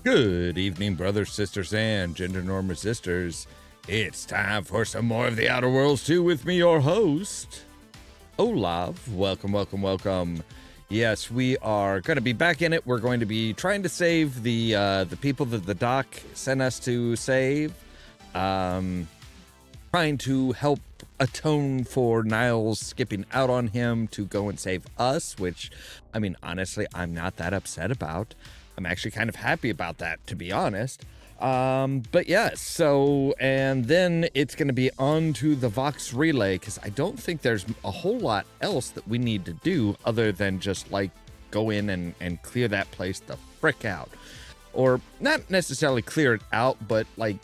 Good evening, brothers, sisters, and gender norm resistors. It's time for some more of the Outer Worlds 2 with me, your host, Ollamh. Welcome, welcome, welcome. Yes, we are going to be back in it. We're going to be trying to save the people that the doc sent us to save. Trying to help atone for Niles skipping out on him to go and save us, which, I mean, honestly, I'm not that upset about. I'm actually kind of happy about that, to be honest. But yes, so, and then it's going to be on to the VOX Relay, because I don't think there's a whole lot else that we need to do other than just, like, go in and clear that place the frick out. Or not necessarily clear it out, but, like,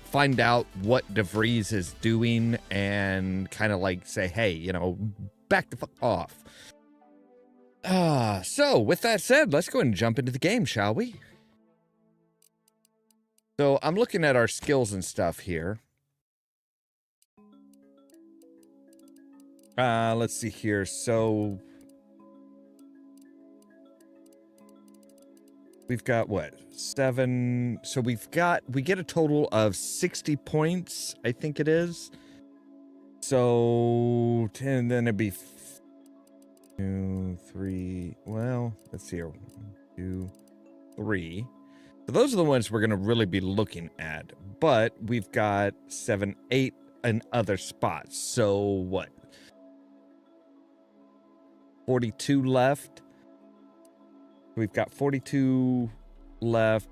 find out what DeVries is doing and kind of, like, say, hey, you know, back the fuck off. So with that said, let's go ahead and jump into the game, shall we? So I'm looking at our skills and stuff here. Let's see here. So we've got what? 7. So we get a total of 60 points, I think it is. So 10, then it'd be 2, 3. Well, let's see here. 1, 2, 3. So those are the ones we're going to really be looking at. But we've got 7, 8 in other spots. So what? 42 left. We've got 42 left.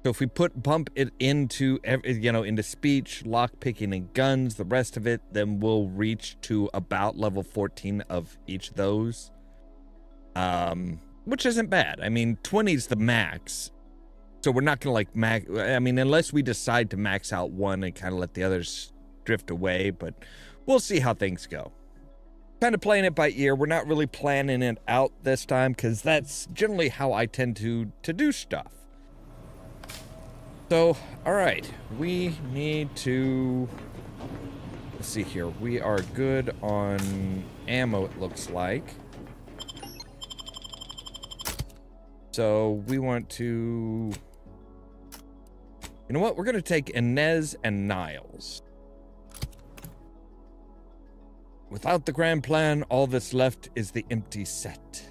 So if we bump it into, into speech, lock picking, and guns, the rest of it, then we'll reach to about level 14 of each of those. Which isn't bad. I mean, 20 is the max. So we're not going to unless we decide to max out one and kind of let the others drift away, but we'll see how things go. Kind of playing it by ear. We're not really planning it out this time because that's generally how I tend to do stuff. So, all right, we need to, let's see here. We are good on ammo, it looks like. So we want to, you know what? We're going to take Inez and Niles. Without the grand plan, all that's left is the empty set.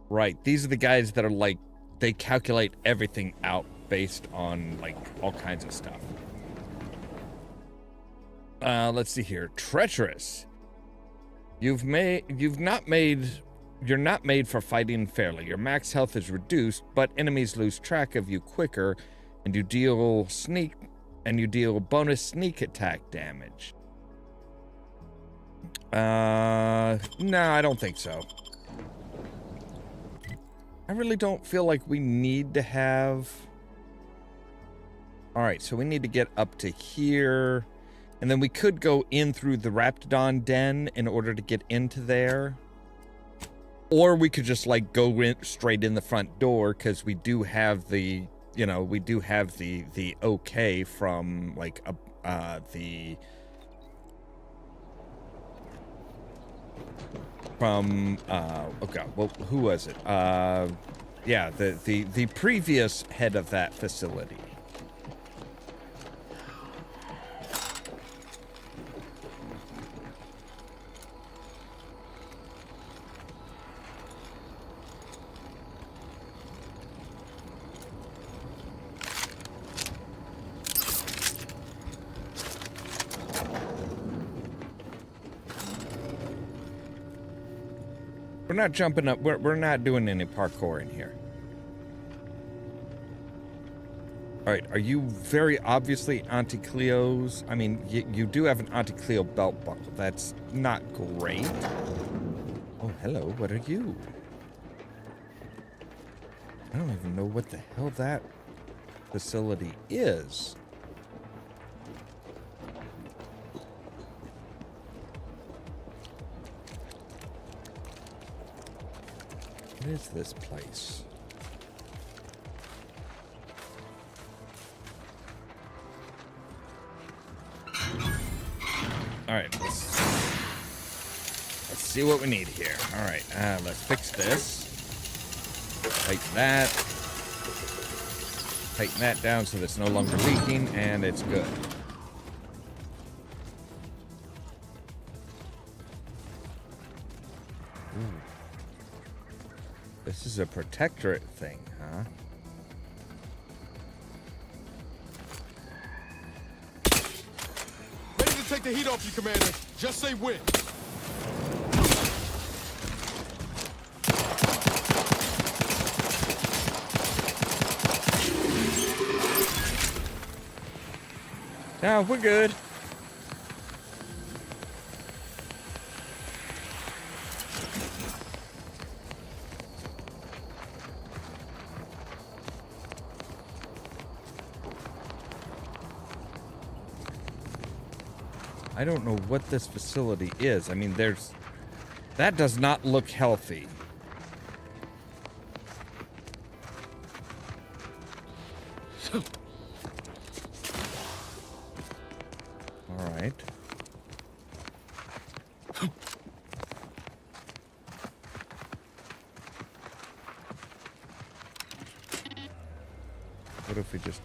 Right, these are the guys that are like, they calculate everything out based on like all kinds of stuff. Let's see here. Treacherous. You're not made for fighting fairly. Your max health is reduced, but enemies lose track of you quicker, and you deal bonus sneak attack damage. No, I don't think so. I really don't feel like we need to have... Alright, so we need to get up to here. And then we could go in through the Raptidon den in order to get into there. Or we could just, like, go straight in the front door, because we do have the, the okay from, like, oh god, well, who was it? Yeah, the previous head of that facility. We're not jumping up. We're not doing any parkour in here. All right. Are you very obviously Auntie Cleo's? I mean, you do have an Auntie Cleo belt buckle. That's not great. Oh, hello. What are you? I don't even know what the hell that facility is. What is this place? All right. Let's see what we need here. All right, let's fix this. Tighten that. Tighten that down so that it's no longer leaking, and it's good. Ooh. This is a protectorate thing, huh? Ready to take the heat off you, Commander. Just say when. No, we're good. I don't know what this facility is. I mean, that does not look healthy. All right. What if we just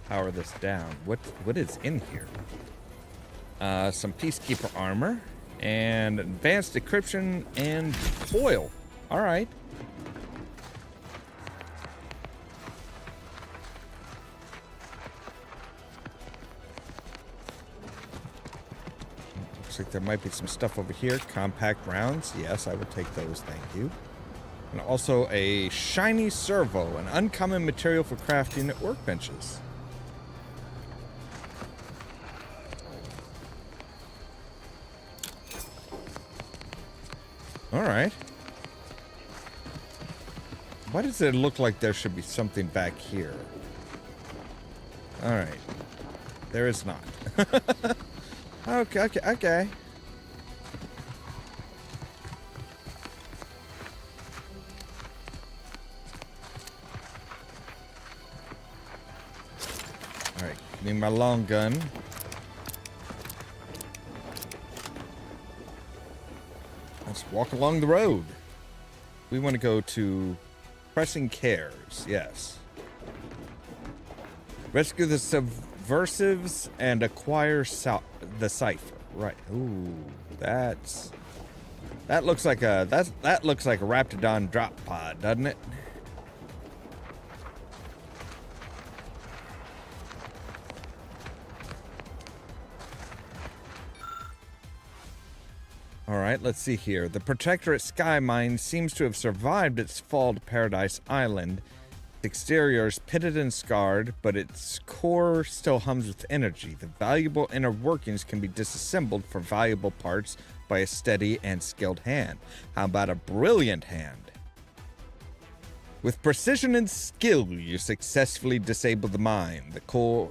power this down? What is in here? Some Peacekeeper armor and advanced decryption and foil. All right. Looks like there might be some stuff over here. Compact rounds. Yes, I will take those. Thank you. And also a shiny servo, an uncommon material for crafting at workbenches. All right. Why does it look like there should be something back here? All right. There is not. Okay. All right. Give me my long gun. Let's walk along the road. We want to go to Pressing Cares. Yes. Rescue the subversives and acquire the cipher. Right. Ooh, that looks like a Raptidon drop pod, doesn't it? All right, let's see here. The Protectorate Sky Mine seems to have survived its fall to Paradise Island. Its exterior is pitted and scarred, but its core still hums with energy. The valuable inner workings can be disassembled for valuable parts by a steady and skilled hand. How about a brilliant hand? With precision and skill, you successfully disable the mine. The core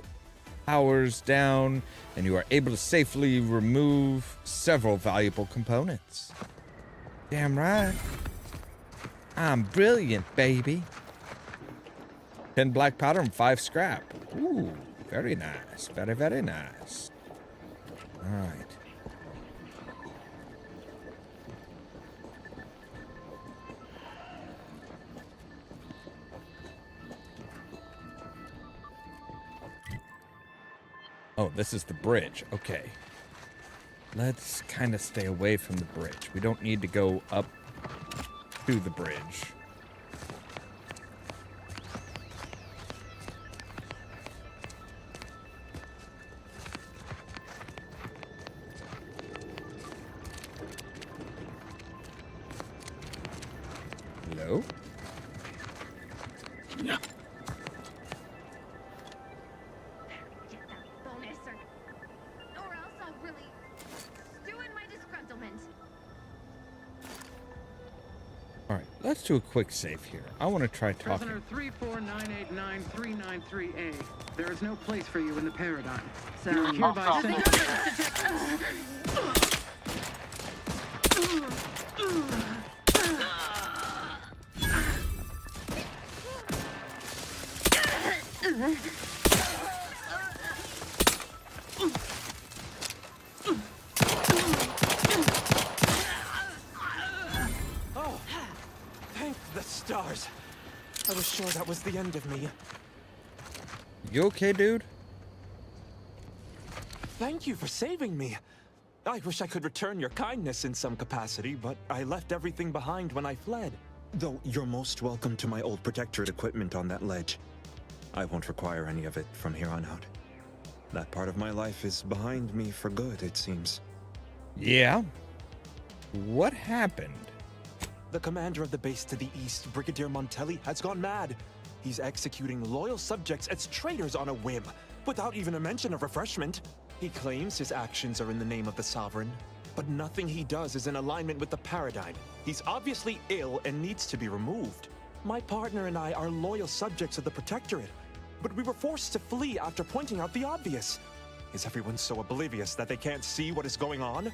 powers down, and you are able to safely remove several valuable components. Damn right. I'm brilliant, baby. 10 black powder and 5 scrap. Ooh, very nice. Very, very nice. All right. Oh, this is the bridge. Okay. Let's kind of stay away from the bridge. We don't need to go up to the bridge. Hello? Yeah. Let's do a quick save here. I want to try talking. Prisoner 349893938A. There is no place for you in the paradigm. So You're hereby sent. sure that was the end of me. You okay, dude? Thank you for saving me. I wish I could return your kindness in some capacity, but I left everything behind when I fled. Though you're most welcome to my old protectorate equipment on that ledge. I won't require any of it from here on out. That part of my life is behind me for good, it seems. Yeah. What happened? The commander of the base to the east, Brigadier Montelli, has gone mad. He's executing loyal subjects as traitors on a whim, without even a mention of refreshment. He claims his actions are in the name of the Sovereign, but nothing he does is in alignment with the Paradigm. He's obviously ill and needs to be removed. My partner and I are loyal subjects of the Protectorate, but we were forced to flee after pointing out the obvious. Is everyone so oblivious that they can't see what is going on?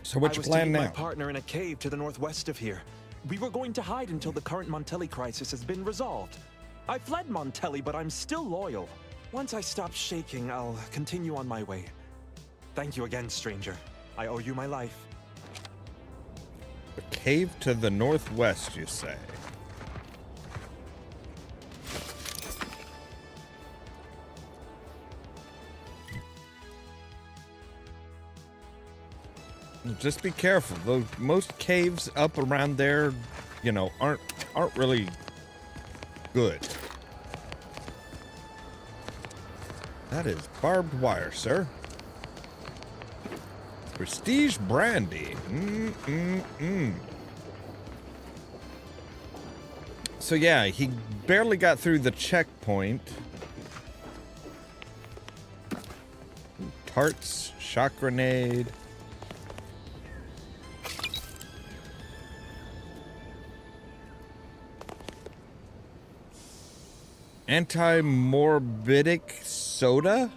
So what's your plan I was taking now? my partner in a cave to the northwest of here. We were going to hide until the current Montelli crisis has been resolved. I fled Montelli, but I'm still loyal. Once I stop shaking, I'll continue on my way. Thank you again, stranger. I owe you my life. A cave to the northwest, you say? Just be careful. Those most caves up around there, you know, aren't really good. That is barbed wire, sir. Prestige brandy. So yeah, he barely got through the checkpoint. Tarts, shock grenade. Anti-morbidic soda?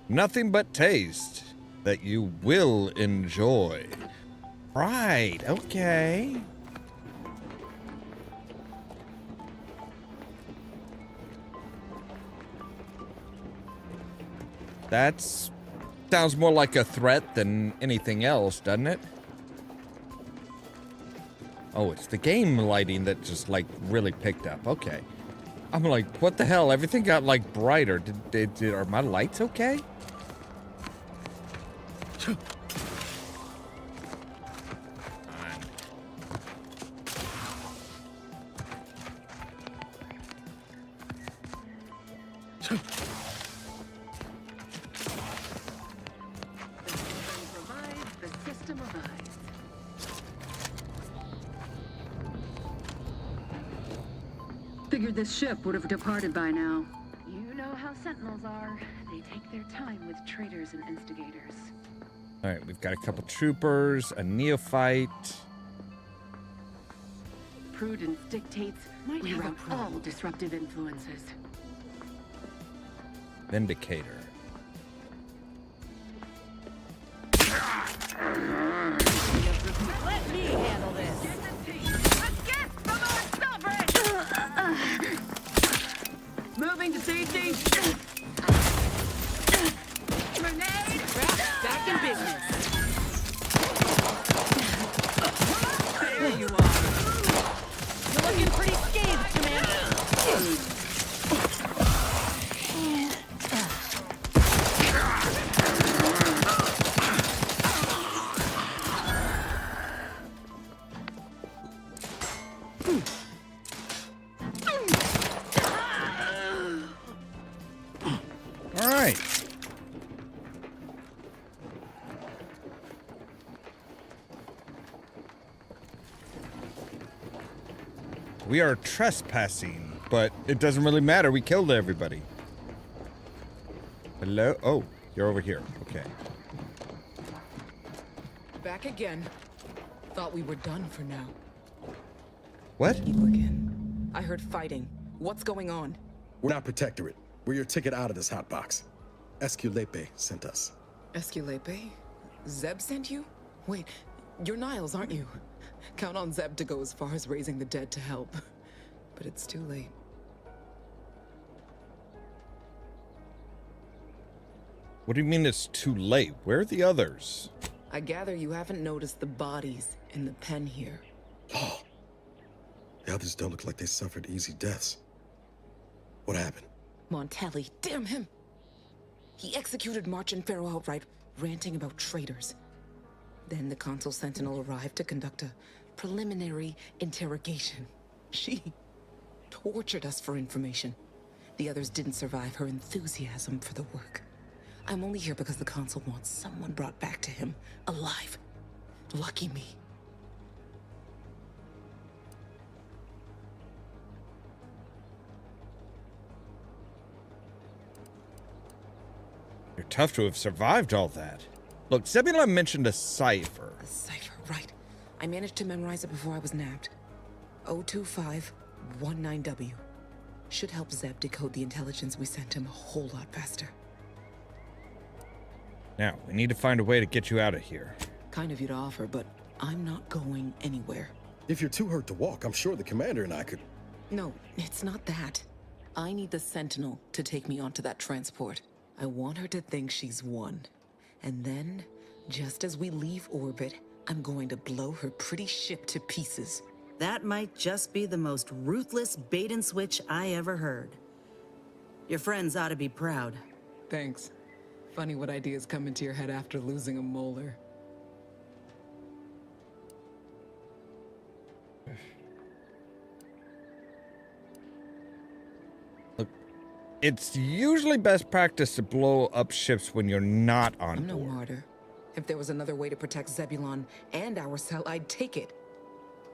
Nothing but taste that you will enjoy. Right, okay. That's sounds more like a threat than anything else, doesn't it? Oh, it's the game lighting that just like really picked up. Okay. I'm like, what the hell? Everything got like brighter. Are my lights okay? The system abides. Figured this ship would have departed by now. You know how Sentinels are. They take their time with traitors and instigators. All right, we've got a couple troopers, a neophyte. Prudence dictates we rout all disruptive influences. Vindicator. Let me handle this. A gift from our sovereign. Moving to CT. Grenade. Back in business. There you are. You're looking pretty scathed, Commander. All right. We are trespassing, but it doesn't really matter. We killed everybody. Hello? Oh, you're over here. Okay. Back again. Thought we were done for now. What? You again. I heard fighting. What's going on? We're not Protectorate. We're your ticket out of this hotbox. Esculepe sent us. Esculepe? Zeb sent you? Wait, you're Niles, aren't you? Count on Zeb to go as far as raising the dead to help. But it's too late. What do you mean it's too late? Where are the others? I gather you haven't noticed the bodies in the pen here. Oh, the others don't look like they suffered easy deaths. What happened? Montelli, damn him! He executed March and Pharaoh outright, ranting about traitors. Then the Consul Sentinel arrived to conduct a preliminary interrogation. She tortured us for information. The others didn't survive her enthusiasm for the work. I'm only here because the Consul wants someone brought back to him, alive. Lucky me. You're tough to have survived all that. Look, Zebulon mentioned a cipher. A cipher, right. I managed to memorize it before I was nabbed. 02519W. Should help Zeb decode the intelligence we sent him a whole lot faster. Now, we need to find a way to get you out of here. Kind of you to offer, but I'm not going anywhere. If you're too hurt to walk, I'm sure the commander and I could... No, it's not that. I need the Sentinel to take me onto that transport. I want her to think she's won. And then, just as we leave orbit, I'm going to blow her pretty ship to pieces. That might just be the most ruthless bait and switch I ever heard. Your friends ought to be proud. Thanks. Funny what ideas come into your head after losing a molar. Look, it's usually best practice to blow up ships when you're not on I'm no board. martyr. If there was another way to protect Zebulon and our cell, I'd take it.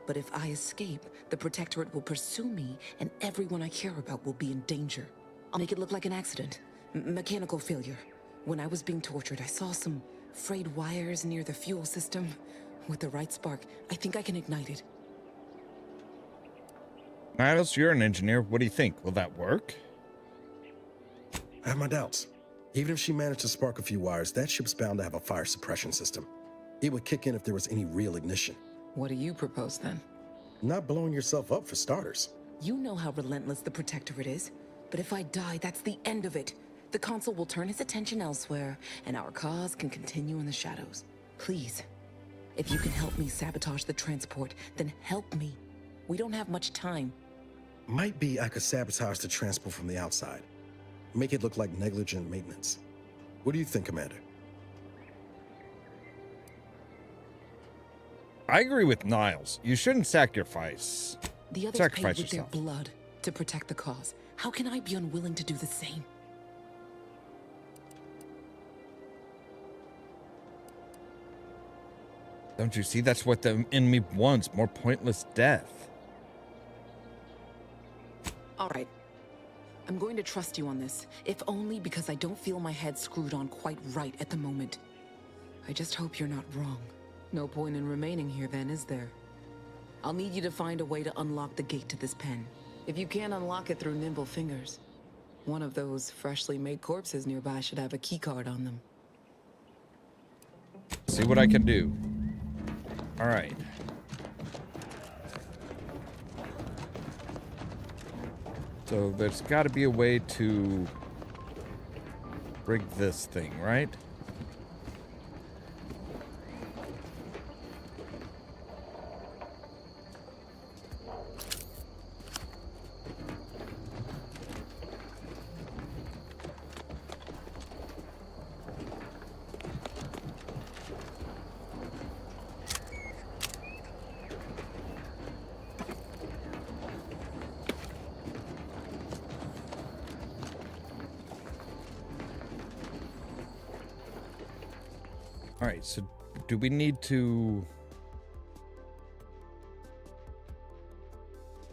But if I escape, the Protectorate will pursue me, and everyone I care about will be in danger. I'll make it look like an accident. Mechanical failure. When I was being tortured, I saw some frayed wires near the fuel system. With the right spark, I think I can ignite it. Niles, you're an engineer. What do you think? Will that work? I have my doubts. Even if she managed to spark a few wires, that ship's bound to have a fire suppression system. It would kick in if there was any real ignition. What do you propose, then? Not blowing yourself up, for starters. You know how relentless the Protectorate is. But if I die, that's the end of it. The Consul will turn his attention elsewhere, and our cause can continue in the shadows. Please, if you can help me sabotage the transport, then help me. We don't have much time. Might be I could sabotage the transport from the outside. Make it look like negligent maintenance. What do you think, Commander? I agree with Niles. You shouldn't sacrifice. The others Sacrifice paid with yourself. their blood to protect the cause. How can I be unwilling to do the same? Don't you see? That's what the enemy wants. More pointless death. All right. I'm going to trust you on this, if only because I don't feel my head screwed on quite right at the moment. I just hope you're not wrong. No point in remaining here then, is there? I'll need you to find a way to unlock the gate to this pen. If you can't unlock it through nimble fingers, one of those freshly made corpses nearby should have a keycard on them. See what I can do. All right. So there's got to be a way to rig this thing, right? All right, so do we need to...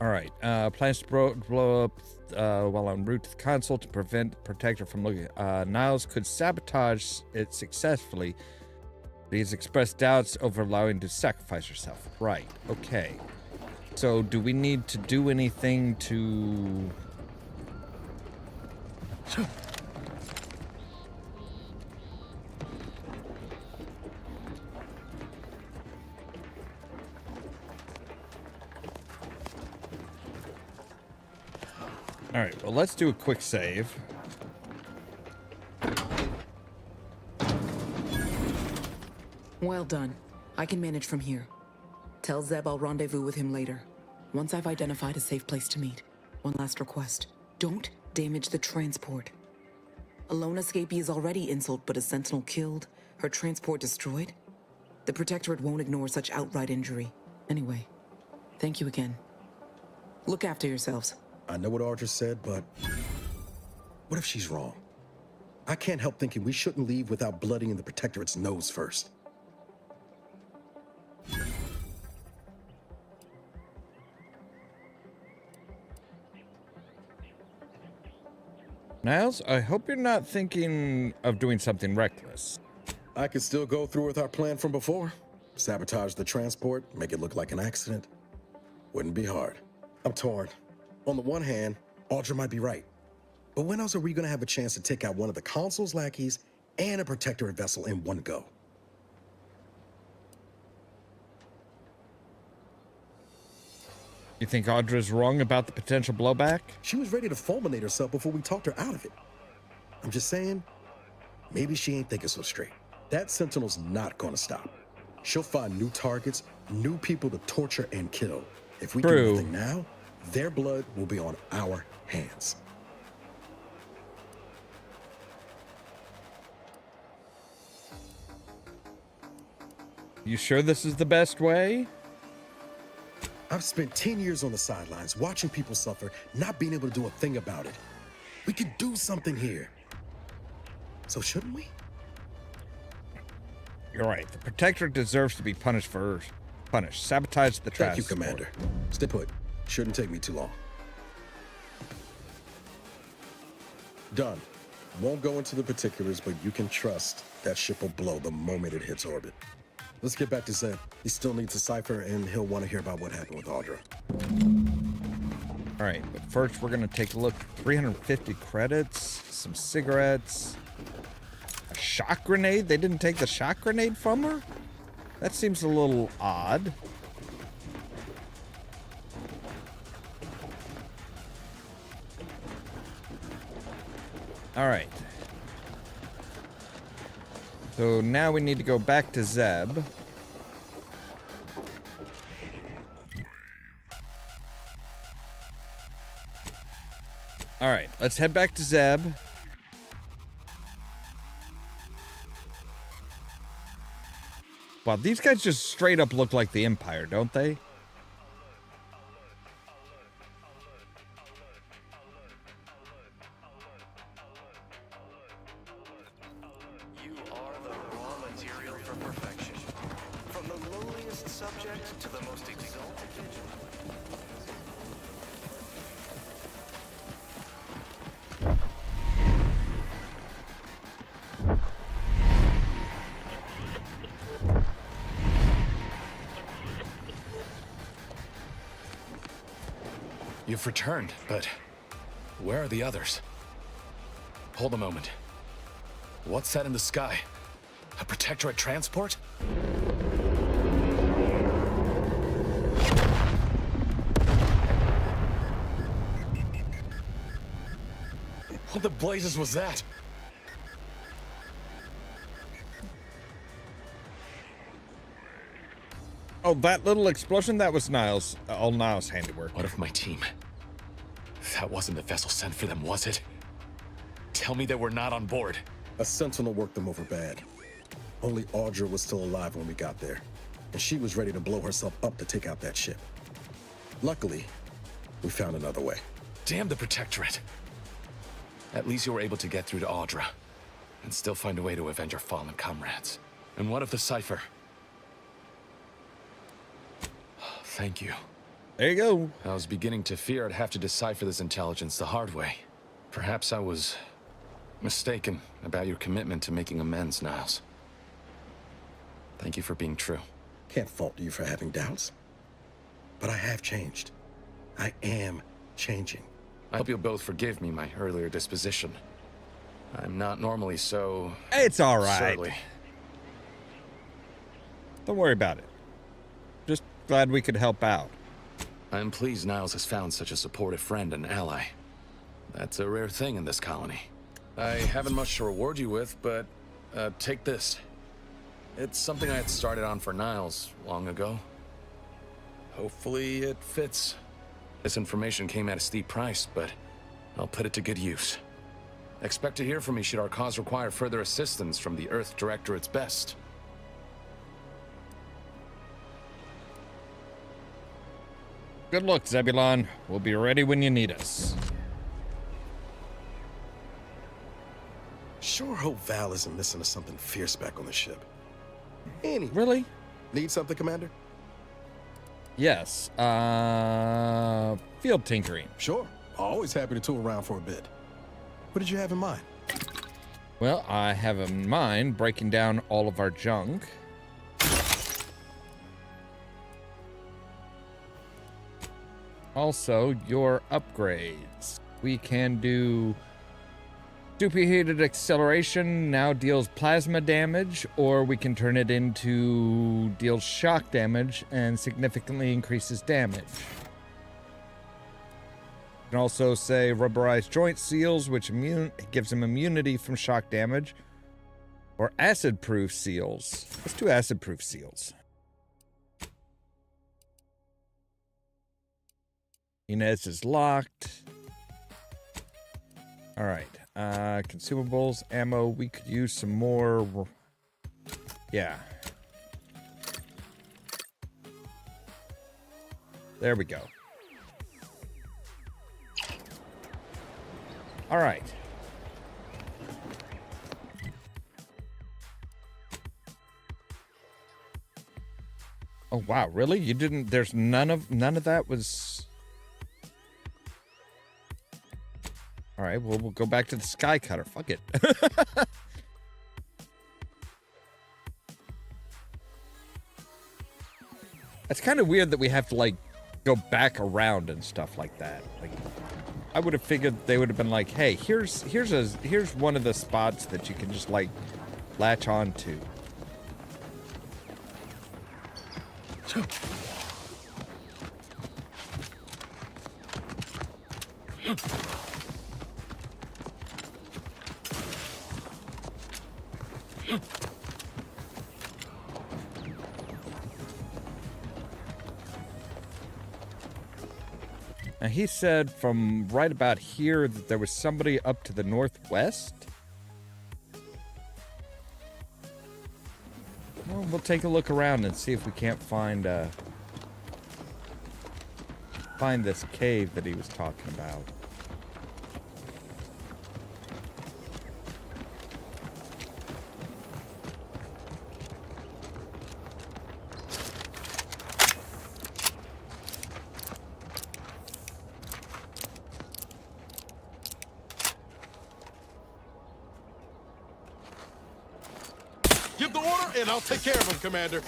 All right, plans to blow up while en route to the console to prevent Protector from looking. Niles could sabotage it successfully, but he's expressed doubts over allowing to sacrifice herself. Right, okay. So do we need to do anything to... All right, well, let's do a quick save. Well done. I can manage from here. Tell Zeb I'll rendezvous with him later, once I've identified a safe place to meet. One last request. Don't damage the transport. A lone escapee is already insult, but a Sentinel killed, her transport destroyed? The Protectorate won't ignore such outright injury. Anyway, thank you again. Look after yourselves. I know what Audra said, but what if she's wrong? I can't help thinking we shouldn't leave without blooding in the Protectorate's nose first. Niles, I hope you're not thinking of doing something reckless. I could still go through with our plan from before. Sabotage the transport, make it look like an accident. Wouldn't be hard. I'm torn. On the one hand, Audra might be right. But when else are we going to have a chance to take out one of the Consul's lackeys and a Protectorate vessel in one go? You think Audra's wrong about the potential blowback? She was ready to fulminate herself before we talked her out of it. I'm just saying, maybe she ain't thinking so straight. That Sentinel's not going to stop. She'll find new targets, new people to torture and kill. If we do nothing now, their blood will be on our hands. You sure this is the best way? I've spent 10 years on the sidelines watching people suffer, not being able to do a thing about it. We could do something here. So shouldn't we? You're right. The Protectorate deserves to be punished. Sabotage the transport. Thank you, Commander. Stay put. Shouldn't take me too long. Done. Won't go into the particulars, but you can trust that ship will blow the moment it hits orbit. Let's get back to Zeb. He still needs a cipher, and he'll want to hear about what happened with Audra. All right, but first we're going to take a look. 350 credits, some cigarettes, a shock grenade. They didn't take the shock grenade from her? That seems a little odd. All right. So now we need to go back to Zeb. All right, let's head back to Zeb. Wow, these guys just straight up look like the Empire, don't they? You are the raw material for perfection. From the lowliest subject to the most exalted vigilant. You've returned, but where are the others? Hold a moment. What's that in the sky? A Protectorate transport? What the blazes was that? Oh, that little explosion? That was Niles. All Niles' handiwork. What of my team? That wasn't the vessel sent for them, was it? Tell me they were not on board. A Sentinel worked them over bad. Only Audra was still alive when we got there, and she was ready to blow herself up to take out that ship. Luckily, we found another way. Damn the Protectorate. At least you were able to get through to Audra, and still find a way to avenge your fallen comrades. And what of the cipher? Thank you. There you go. I was beginning to fear I'd have to decipher this intelligence the hard way. Perhaps I was mistaken about your commitment to making amends, Niles. Thank you for being true. Can't fault you for having doubts. But I have changed. I am changing. I hope you'll both forgive me my earlier disposition. I'm not normally so... It's all right. surly. Don't worry about it. Just glad we could help out. I'm pleased Niles has found such a supportive friend and ally. That's a rare thing in this colony. I haven't much to reward you with, but take this. It's something I had started on for Niles long ago. Hopefully it fits. This information came at a steep price, but I'll put it to good use. Expect to hear from me should our cause require further assistance from the Earth Directorate's best. Good luck, Zebulon. We'll be ready when you need us. Sure hope Val isn't missing to something fierce back on the ship. Anyway, Really? need something, Commander? Yes. Field tinkering. Sure. Always happy to tool around for a bit. What did you have in mind? Well, I have in mind breaking down all of our junk. Also, your upgrades. We can do duplicated acceleration, now deals plasma damage, or we can turn it into deals shock damage and significantly increases damage. You can also say rubberized joint seals, which gives him immunity from shock damage, or acid-proof seals. Let's do acid-proof seals. Inez is locked. All right. Consumables, ammo. We could use some more. Yeah. There we go. All right. Oh wow, really? You didn't? There's none of that was. All right, well, we'll go back to the Sky Cutter. Fuck it. It's kind of weird that we have to, like, go back around and stuff like that. Like, I would have figured they would have been like, hey, here's one of the spots that you can just, like, latch on to. Now, he said from right about here that there was somebody up to the northwest. Well, we'll take a look around and see if we can't find this cave that he was talking about. Give the order, and I'll take care of him, Commander.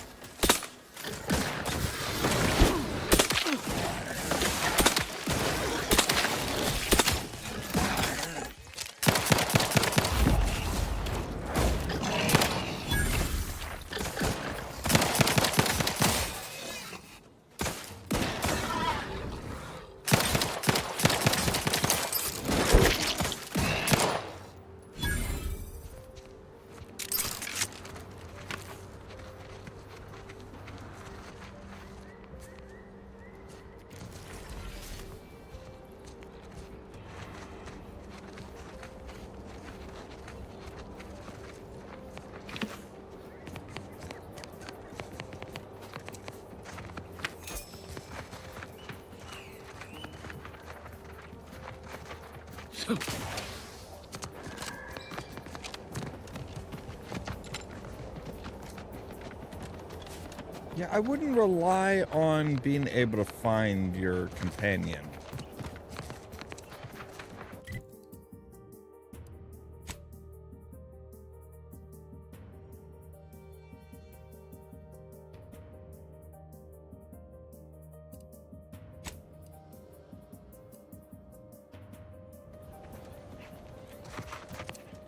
Yeah, I wouldn't rely on being able to find your companion.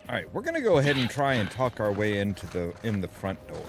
All right, we're gonna go ahead and try and talk our way into the front door.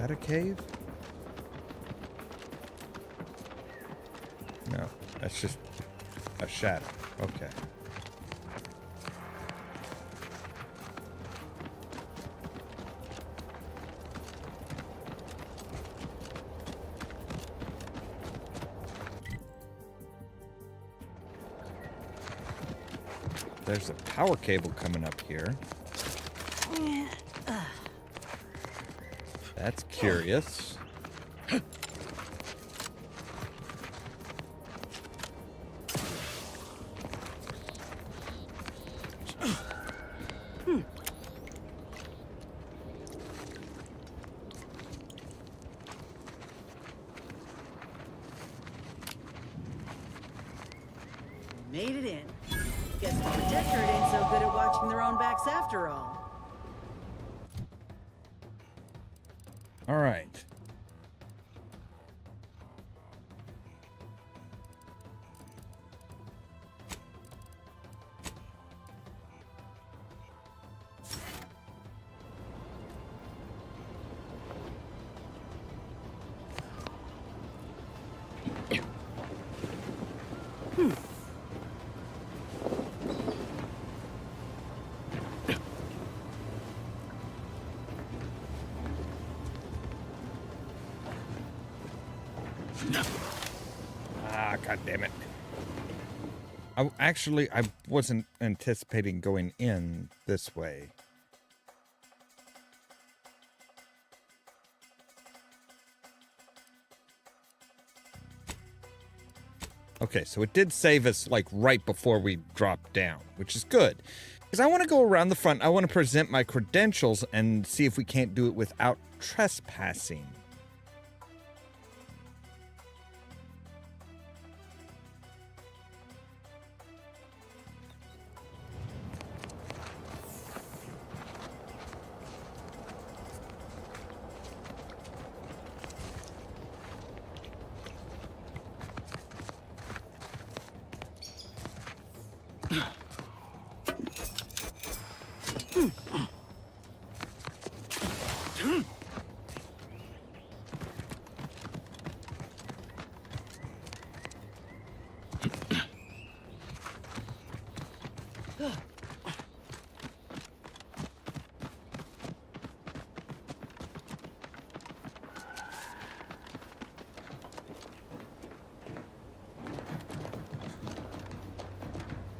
that a cave? No, that's just a shadow. Okay. There's a power cable coming up here. That's curious. Made it in. Guess the Protectorate ain't so good at watching their own backs after all. All right. Ah, God damn it. I wasn't anticipating going in this way. Okay, so it did save us, like, right before we dropped down, which is good. Because I want to go around the front. I want to present my credentials and see if we can't do it without trespassing.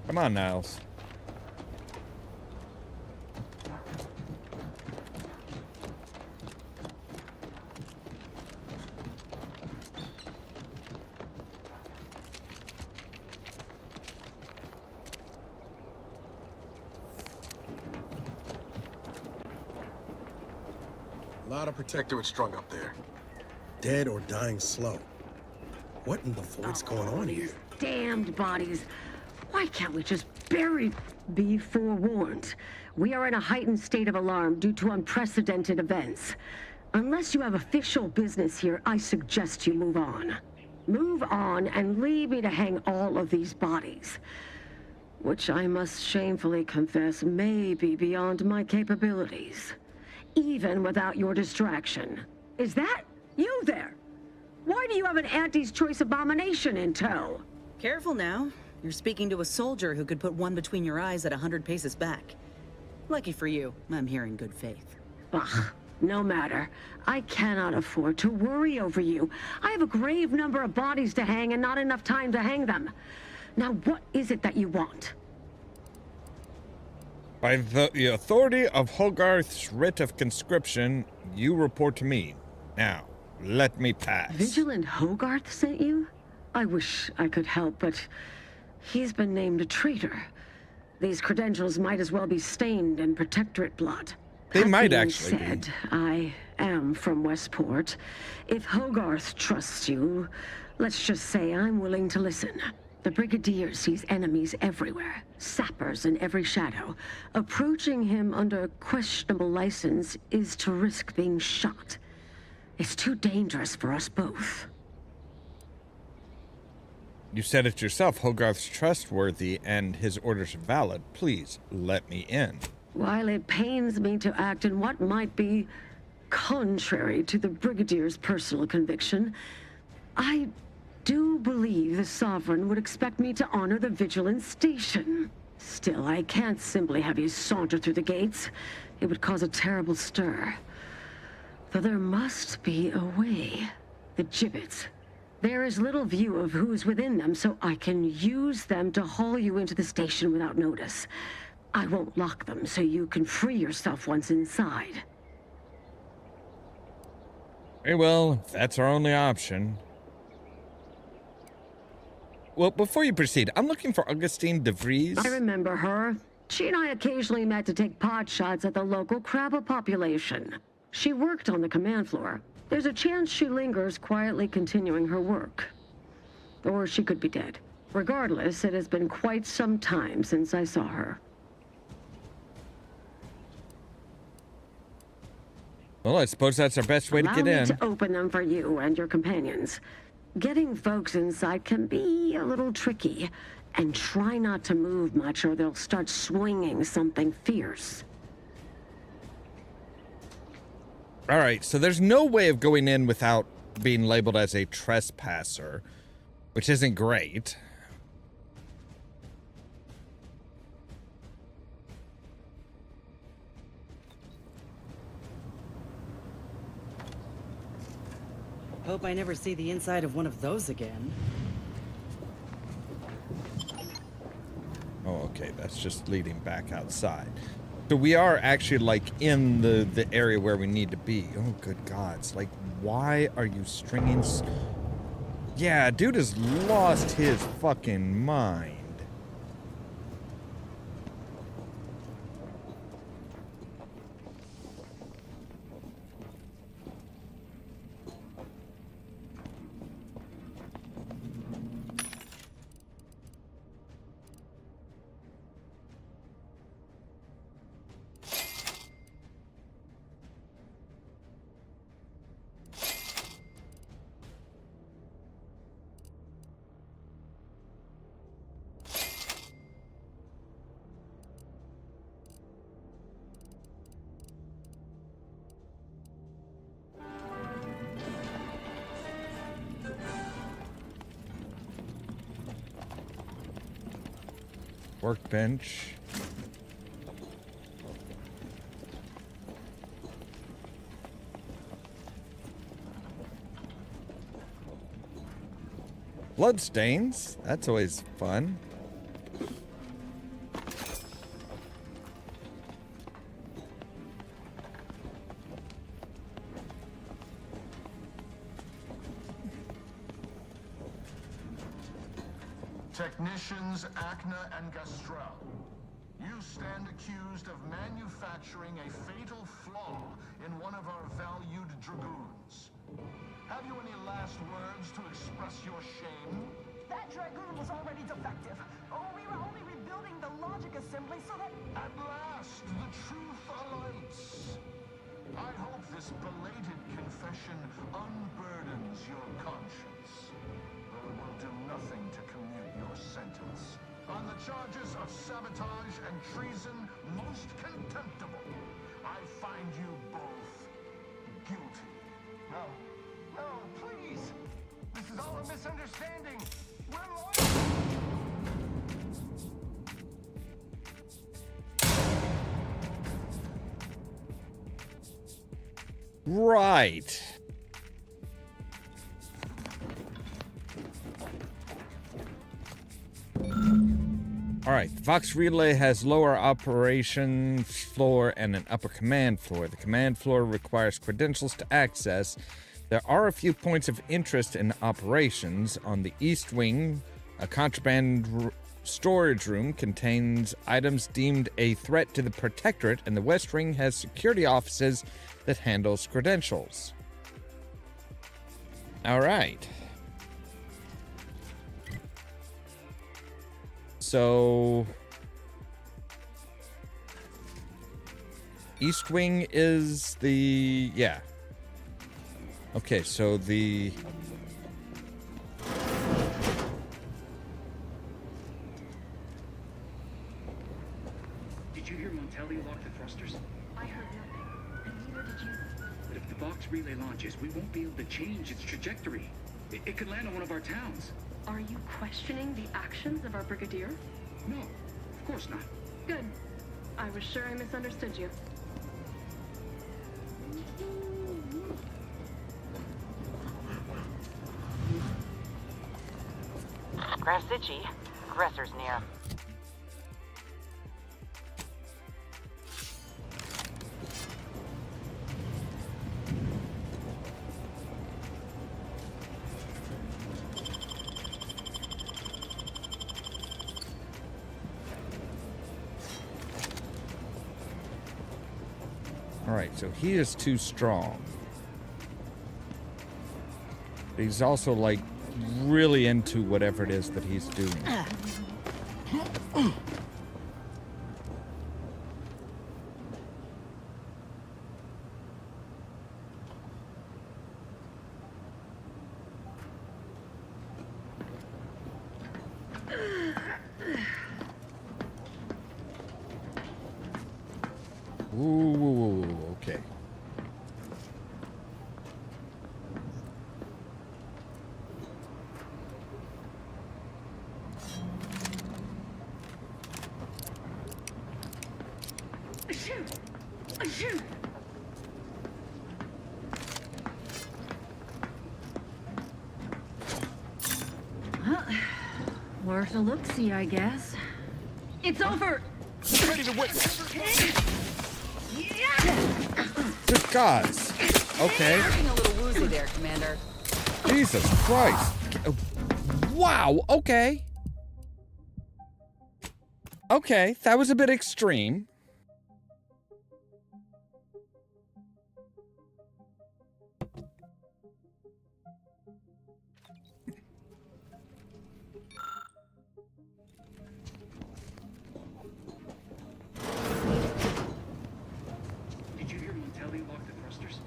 Come on, Niles. A lot of Protectorate strung up there. Dead or dying slow. What in the void's going on here? Damned bodies. Why can't we just be forewarned? We are in a heightened state of alarm due to unprecedented events. Unless you have official business here, I suggest you move on. Move on and leave me to hang all of these bodies. Which I must shamefully confess may be beyond my capabilities. Even without your distraction. Is that you there? Why do you have an Auntie's Choice abomination in tow? Careful now. You're speaking to a soldier who could put one between your eyes at 100 paces back. Lucky for you, I'm here in good faith. Ugh, no matter. I cannot afford to worry over you. I have a grave number of bodies to hang and not enough time to hang them. Now, what is it that you want? By the authority of Hogarth's writ of conscription, you report to me. Now, let me pass. Vigilant Hogarth sent you? I wish I could help, but he's been named a traitor. These credentials might as well be stained in Protectorate blood. They might being actually said, be. I am from Westport. If Hogarth trusts you, let's just say I'm willing to listen. The Brigadier sees enemies everywhere, sappers in every shadow. Approaching him under questionable license is to risk being shot. It's too dangerous for us both. You said it yourself. Hogarth's trustworthy and his orders valid. Please, let me in. While it pains me to act in what might be contrary to the Brigadier's personal conviction, I do believe the Sovereign would expect me to honor the Vigilance Station. Still, I can't simply have you saunter through the gates. It would cause a terrible stir. Though there must be a way. The gibbets. There is little view of who's within them, so I can use them to haul you into the station without notice. I won't lock them, so you can free yourself once inside. Very well, if that's our only option. Well, before you proceed, I'm looking for Augustine de Vries. I remember her. She and I occasionally met to take pot shots at the local crabba population. She worked on the command floor. There's a chance she lingers, quietly continuing her work. Or she could be dead. Regardless, it has been quite some time since I saw her. Well, I suppose that's our best way to get in. Allow me to open them for you and your companions. Getting folks inside can be a little tricky. And try not to move much or they'll start swinging something fierce. All right, so there's no way of going in without being labeled as a trespasser, which isn't great. Hope I never see the inside of one of those again. Oh, okay, that's just leading back outside. So we are actually, like, in the area where we need to be. Oh, good gods. Like, why are you stringing... Yeah, dude has lost his fucking mind. Workbench. Bloodstains. That's always fun. Technicians Acna and Gastrell, you stand accused of manufacturing a fatal flaw in one of our valued dragoons. Have you any last words to express your shame? That dragoon was already defective. Oh, we were only rebuilding the logic assembly so that... At last, the truth alights. I hope this belated confession unburdens your conscience. Though it will do nothing to commute your sentence. On the charges of sabotage and treason, most contemptible, I find you both guilty. No, please! This is all a misunderstanding! We're loyal! Right. All right, VOX Relay has lower operations floor and an upper command floor. The command floor requires credentials to access. There are a few points of interest in operations. On the east wing, a contraband storage room contains items deemed a threat to the Protectorate, and the west wing has security offices that handles credentials. All right. So, East Wing is the, yeah. Okay, so the... Did you hear Montelli lock the thrusters? I heard nothing, and neither did you. But if VOX Relay launches, we won't be able to change its trajectory. It could land on one of our towns. Are you questioning the actions of our brigadier? No, of course not. Good. I was sure I misunderstood you. Grass itchy. Aggressor's near. Alright, so he is too strong. He's also, like, really into whatever it is that he's doing. Ooh, okay. Well, worth a look-see, I guess. It's over! Ready to whip! Good gods. Okay. Looking a little woozy there, Commander. Jesus Christ. Wow, okay. Okay, that was a bit extreme. Did you hear Montelli lock the thrusters?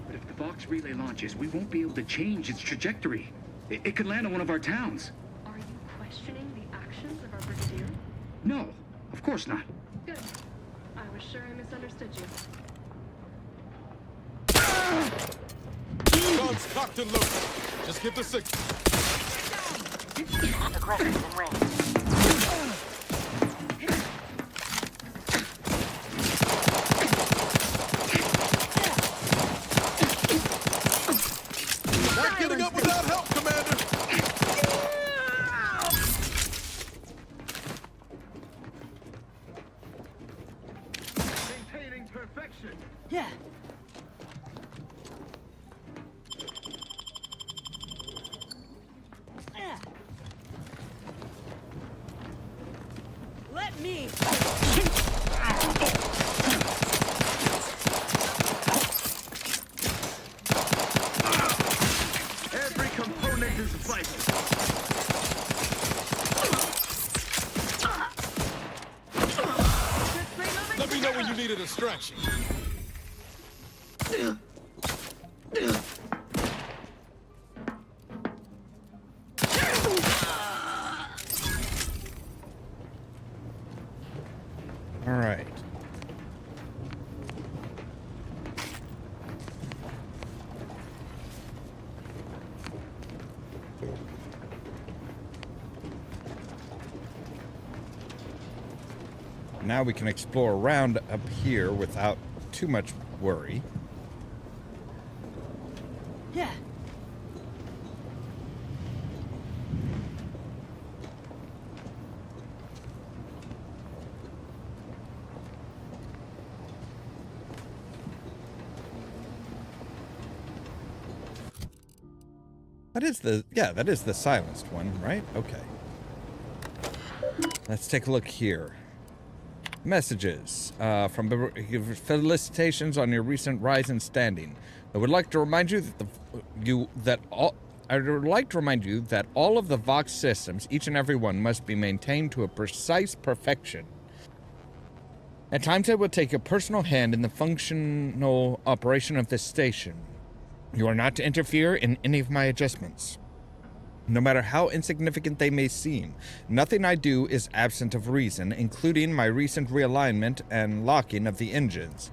But if the VOX Relay launches, we won't be able to change its trajectory. It could land on one of our towns. Are you questioning the actions of our brigadier? No, of course not. Good. I was sure I misunderstood you. Guns cocked and loaded. Just get the signal. Aggressor's in range. Not getting up without help, Commander! Maintaining perfection. Yeah. Let me. Every component is vital. Let me know when you need a distraction. All right. Now we can explore around up here without too much worry. Yeah. That is the silenced one, right? Okay. Let's take a look here. Messages from felicitations on your recent rise in standing. I would like to remind you that all of the VOX systems, each and every one, must be maintained to a precise perfection. At times, I will take a personal hand in the functional operation of this station. You are not to interfere in any of my adjustments. No matter how insignificant they may seem, nothing I do is absent of reason, including my recent realignment and locking of the engines.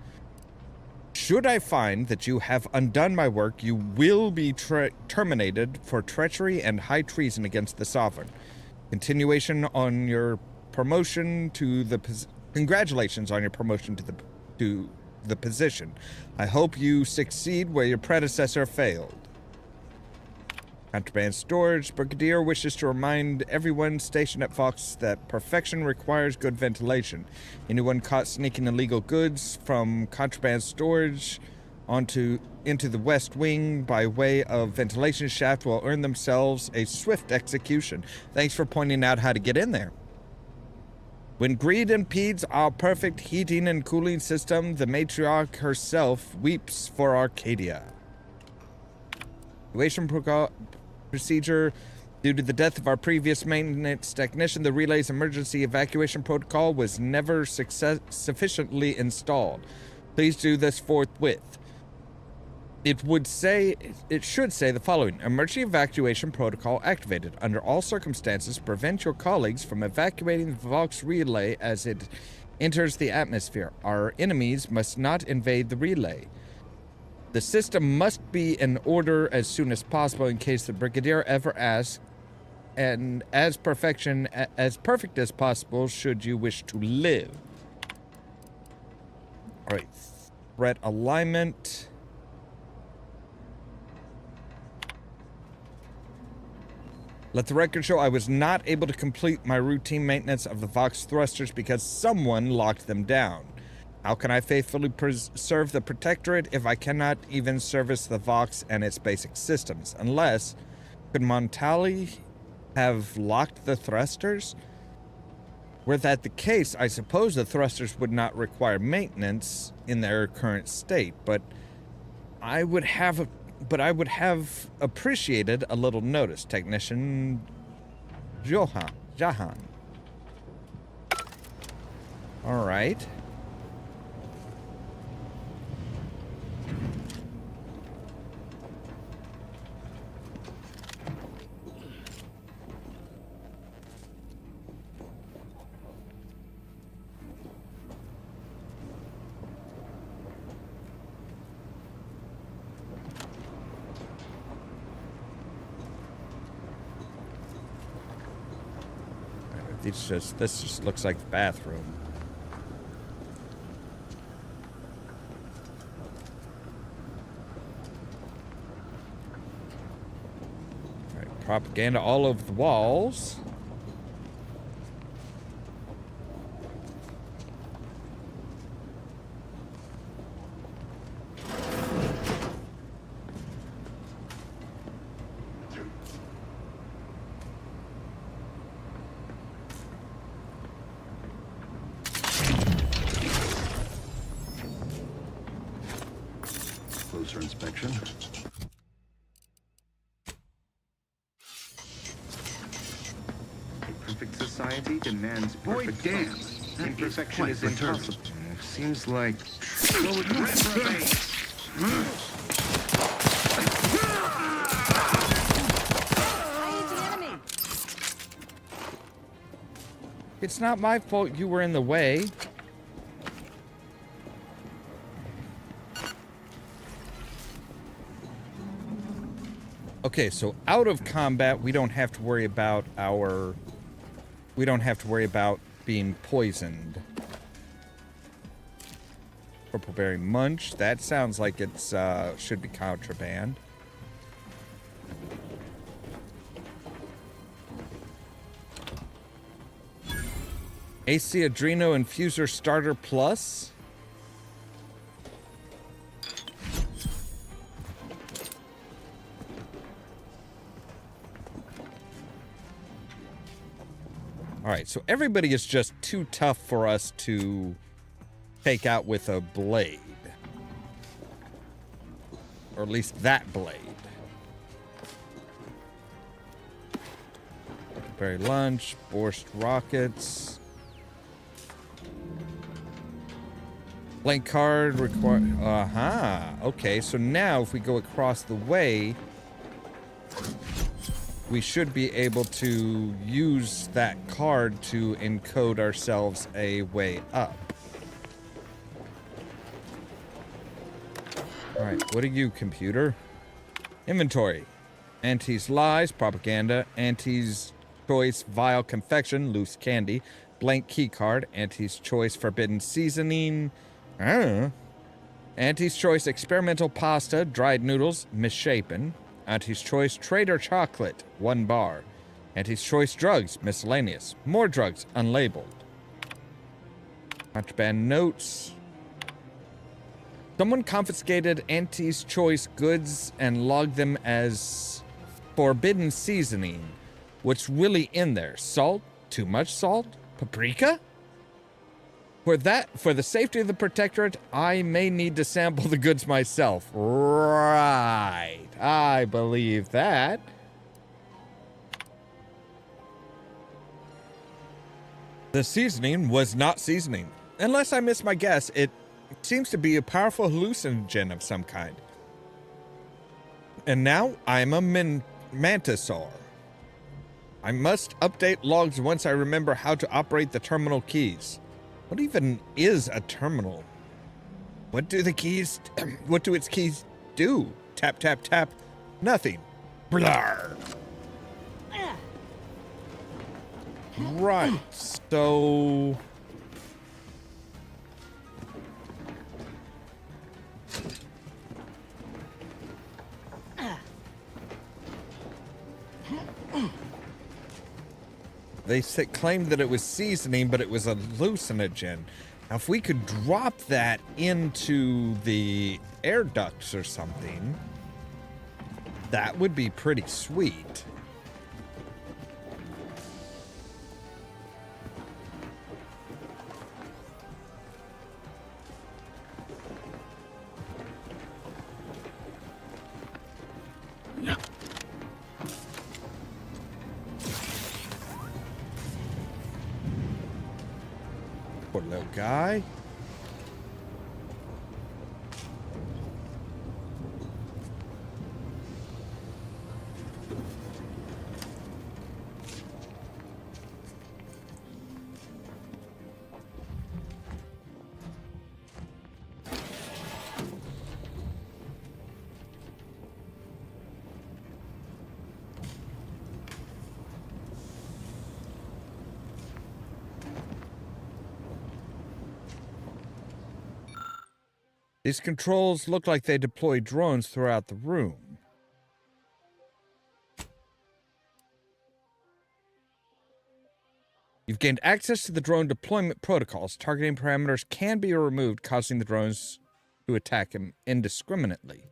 Should I find that you have undone my work, you will be terminated for treachery and high treason against the Sovereign. Continuation on your promotion to the congratulations on your promotion to the position. I hope you succeed where your predecessor failed. Contraband storage. Brigadier wishes to remind everyone stationed at VOX that perfection requires good ventilation. Anyone caught sneaking illegal goods from contraband storage into the West Wing by way of ventilation shaft will earn themselves a swift execution. Thanks for pointing out how to get in there. When greed impedes our perfect heating and cooling system, the matriarch herself weeps for Arcadia. Evacuation procedure. Due to the death of our previous maintenance technician, the relay's emergency evacuation protocol was never sufficiently installed. Please do this forthwith. It should say the following. Emergency evacuation protocol activated. Under all circumstances, prevent your colleagues from evacuating the VOX Relay as it enters the atmosphere. Our enemies must not invade the relay. The system must be in order as soon as possible in case the Brigadier ever asks, and as perfect as possible should you wish to live. Alright, threat alignment. Let the record show I was not able to complete my routine maintenance of the VOX thrusters because someone locked them down. How can I faithfully serve the Protectorate if I cannot even service the VOX and its basic systems? Unless, could Montali have locked the thrusters? Were that the case, I suppose the thrusters would not require maintenance in their current state, but I would have appreciated a little notice. Technician Jahan. All right. This just looks like the bathroom. All right, propaganda all over the walls. Closer inspection. A perfect society demands perfect. Boy, damn! Imperfection is impossible. Seems like reprobate. It's not my fault you were in the way. Okay, so out of combat, we don't have to worry about being poisoned. Purple berry munch. That sounds like it's should be contraband. AC Adreno Infuser Starter Plus. Alright, so everybody is just too tough for us to take out with a blade. Or at least that blade. Berry lunch, borscht rockets. Blank card required. Okay, so now if we go across the way, we should be able to use that card to encode ourselves a way up. Alright, what are you, computer? Inventory. Auntie's lies, propaganda, Auntie's choice, vile confection, loose candy, blank key card, Auntie's choice, forbidden seasoning, Auntie's choice, experimental pasta, dried noodles, misshapen, Auntie's choice, traitor chocolate, 1 bar, Auntie's choice, drugs, miscellaneous, more drugs, unlabeled, contraband notes. Someone confiscated Auntie's choice goods and logged them as forbidden seasoning. What's really in there? Salt? Too much salt? Paprika? For the safety of the Protectorate, I may need to sample the goods myself. Right. I believe that. The seasoning was not seasoning. Unless I missed my guess, it seems to be a powerful hallucinogen of some kind. And now I'm a mantisaur. I must update logs once I remember how to operate the terminal keys. What even is a terminal? What do its keys do? Tap, tap, tap. Nothing. Blar. Right, so... They claimed that it was seasoning, but it was a hallucinogen. Now, if we could drop that into the air ducts or something, that would be pretty sweet. Poor little guy. These controls look like they deploy drones throughout the room. You've gained access to the drone deployment protocols. Targeting parameters can be removed, causing the drones to attack him indiscriminately.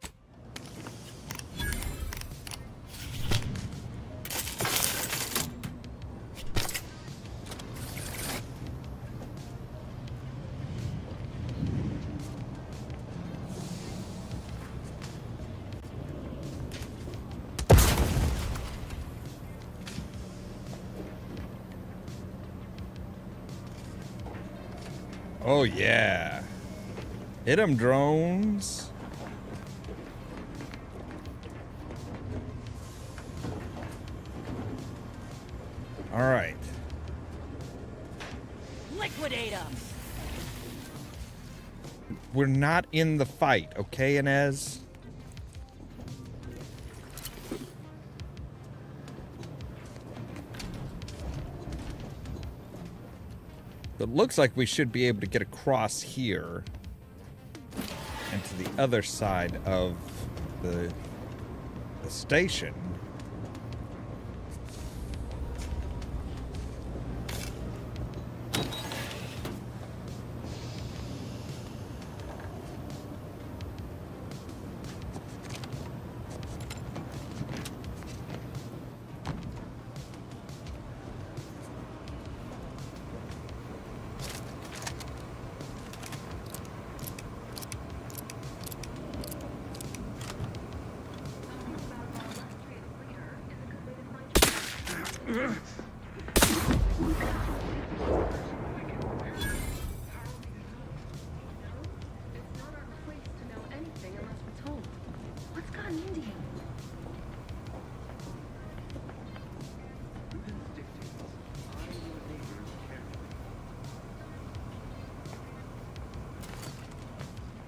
Oh, yeah. Hit 'em, drones. All right. Liquidate them. We're not in the fight, okay, Inez? It looks like we should be able to get across here and to the other side of the station.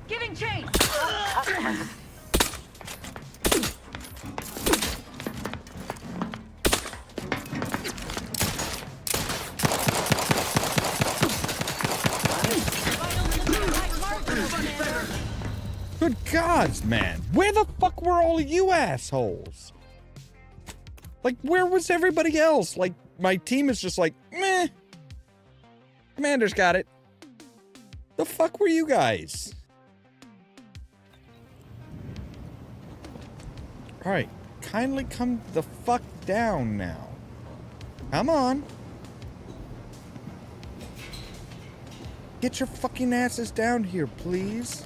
Giving Giving chase! Good gods, man. Where the fuck were all of you assholes? Like, where was everybody else? Like, my team is just like, meh. Commander's got it. The fuck were you guys? Alright, kindly come the fuck down now. Come on. Get your fucking asses down here, please.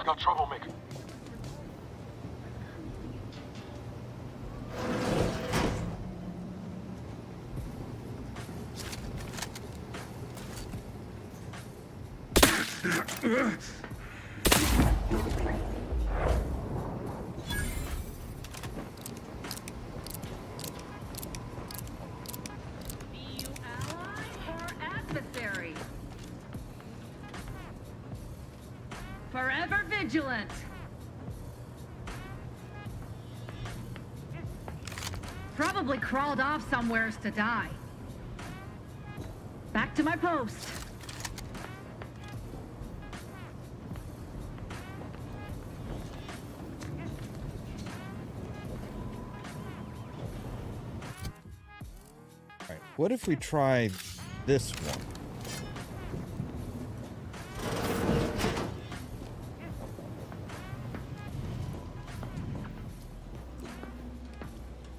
Got troublemaker. Adversary. Forever vigilant. Probably crawled off somewheres to die. Back to my post. Alright, what if we try this one?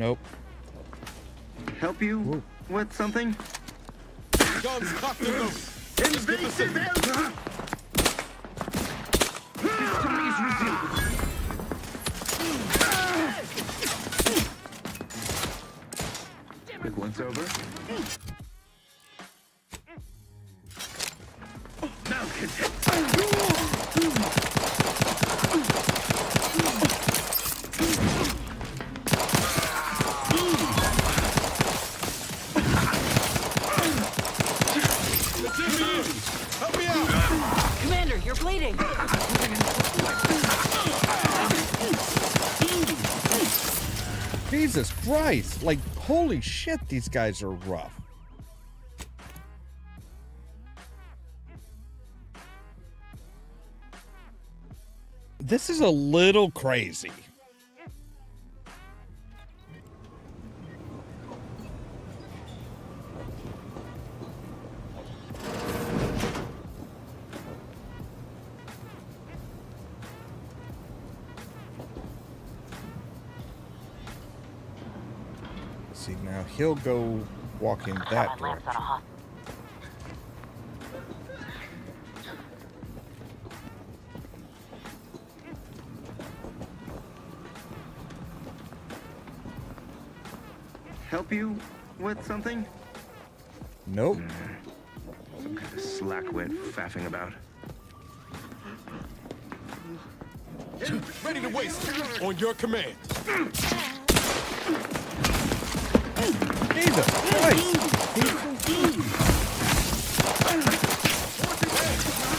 Nope. Help you with something? Guns cocked and loaded. Invasive Quick once over. Help me out! Commander, you're bleeding. Jesus Christ! Like, holy shit, these guys are rough. This is a little crazy. See, now he'll go walking that direction. Help you with something? Nope. Some kind of slackwit faffing about. Ready to waste. On your command. Jesus Christ!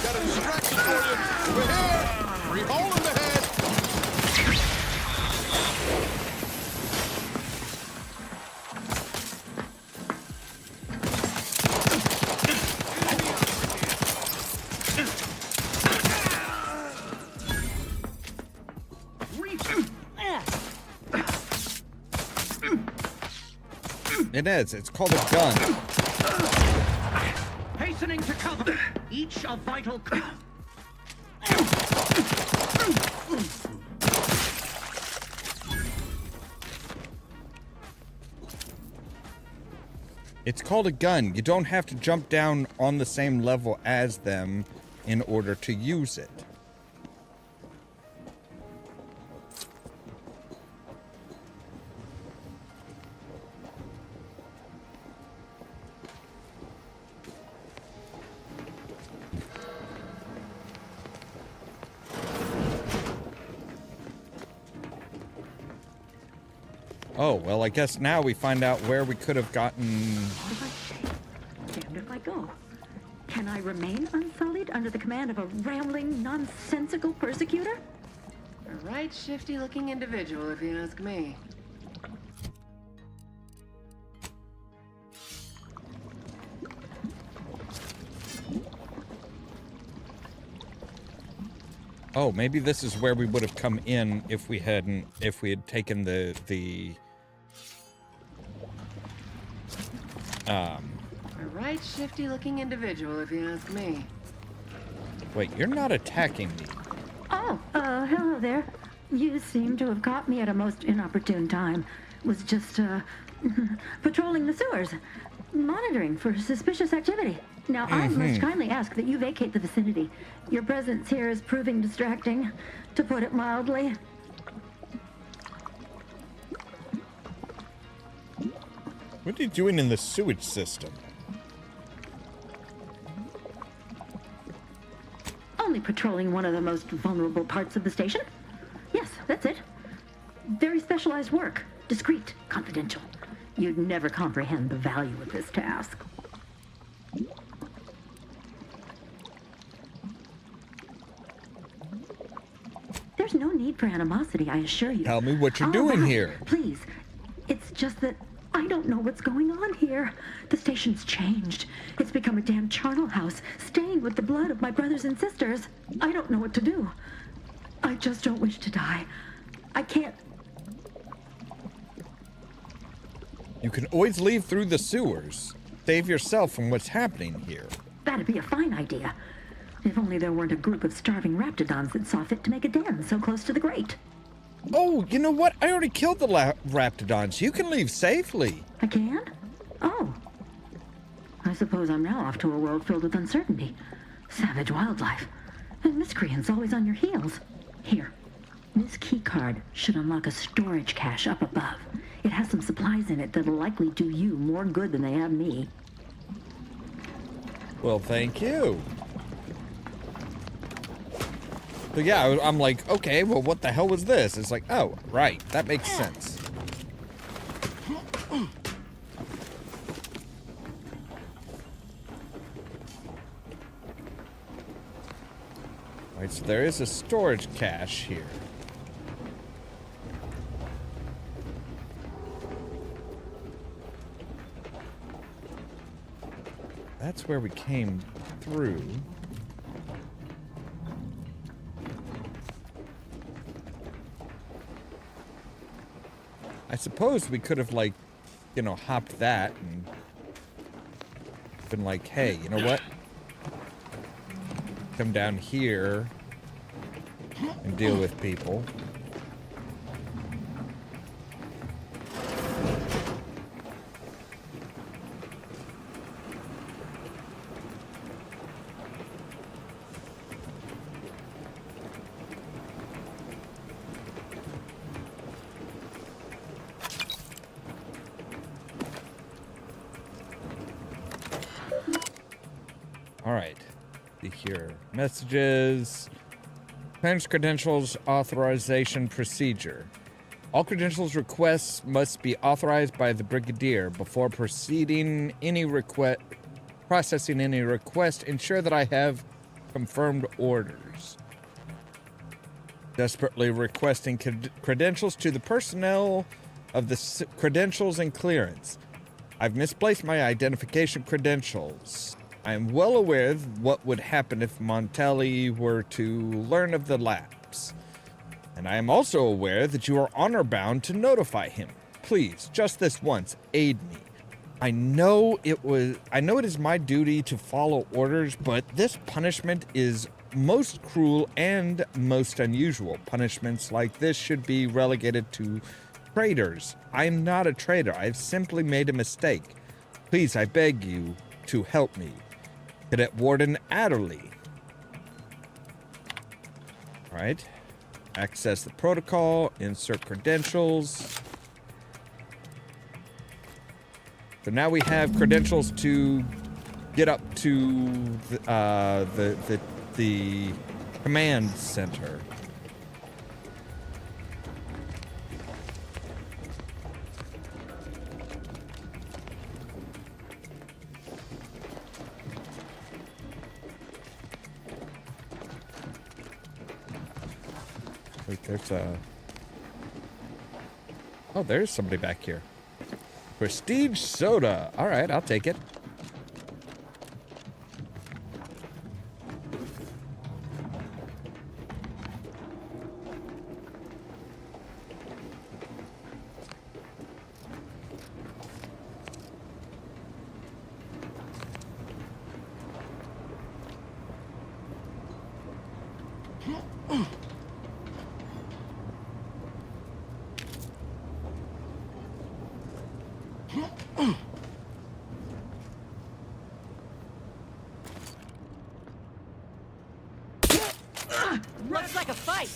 Got a distraction for you. We're here. Free hole in the head. It is. It's called a gun. Hastening to cover. Each a vital. It's called a gun. You don't have to jump down on the same level as them in order to use it. Oh, well, I guess now we find out where we could have gotten... Damned if I go. Can I remain unsullied under the command of a rambling, nonsensical persecutor? A right shifty-looking individual, if you ask me. Oh, maybe this is where we would have come in if we had taken the A right shifty-looking individual, if you ask me. Wait, you're not attacking me. Oh, hello there. You seem to have caught me at a most inopportune time. Was just, patrolling the sewers, monitoring for suspicious activity. Now, I must kindly ask that you vacate the vicinity. Your presence here is proving distracting, to put it mildly. What are you doing in the sewage system? Only patrolling one of the most vulnerable parts of the station. Yes, that's it. Very specialized work. Discreet, confidential. You'd never comprehend the value of this task. There's no need for animosity, I assure you. Tell me what you're doing here. Please. It's just that I don't know what's going on here. The station's changed. It's become a damn charnel house, stained with the blood of my brothers and sisters. I don't know what to do. I just don't wish to die. I can't... You can always leave through the sewers. Save yourself from what's happening here. That'd be a fine idea. If only there weren't a group of starving raptidons that saw fit to make a den so close to the grate. Oh, you know what? I already killed the raptidons. You can leave safely. I can? Oh. I suppose I'm now off to a world filled with uncertainty. Savage wildlife. And miscreants always on your heels. Here. This keycard should unlock a storage cache up above. It has some supplies in it that'll likely do you more good than they have me. Well, thank you. So yeah, I'm like, okay, well, what the hell was this? It's like, oh, right, that makes sense. Alright, so there is a storage cache here. That's where we came through. I suppose we could have, like, you know, hopped that and been like, hey, you know what? Come down here and deal with people. Alright, see here. Messages. Clearance credentials authorization procedure. All credentials requests must be authorized by the Brigadier before proceeding any processing any request. Ensure that I have confirmed orders. Desperately requesting credentials to the personnel of the credentials and clearance. I've misplaced my identification credentials. I am well aware of what would happen if Montelli were to learn of the lapse. And I am also aware that you are honor-bound to notify him. Please, just this once, aid me. I know it is my duty to follow orders, but this punishment is most cruel and most unusual. Punishments like this should be relegated to traitors. I am not a traitor. I've simply made a mistake. Please, I beg you to help me. Cadet Warden Adderley. All right. Access the protocol. Insert credentials. So now we have credentials to get up to the command center. Wait, there's a... Oh, there's somebody back here. Prestige soda. All right, I'll take it. Looks like a fight.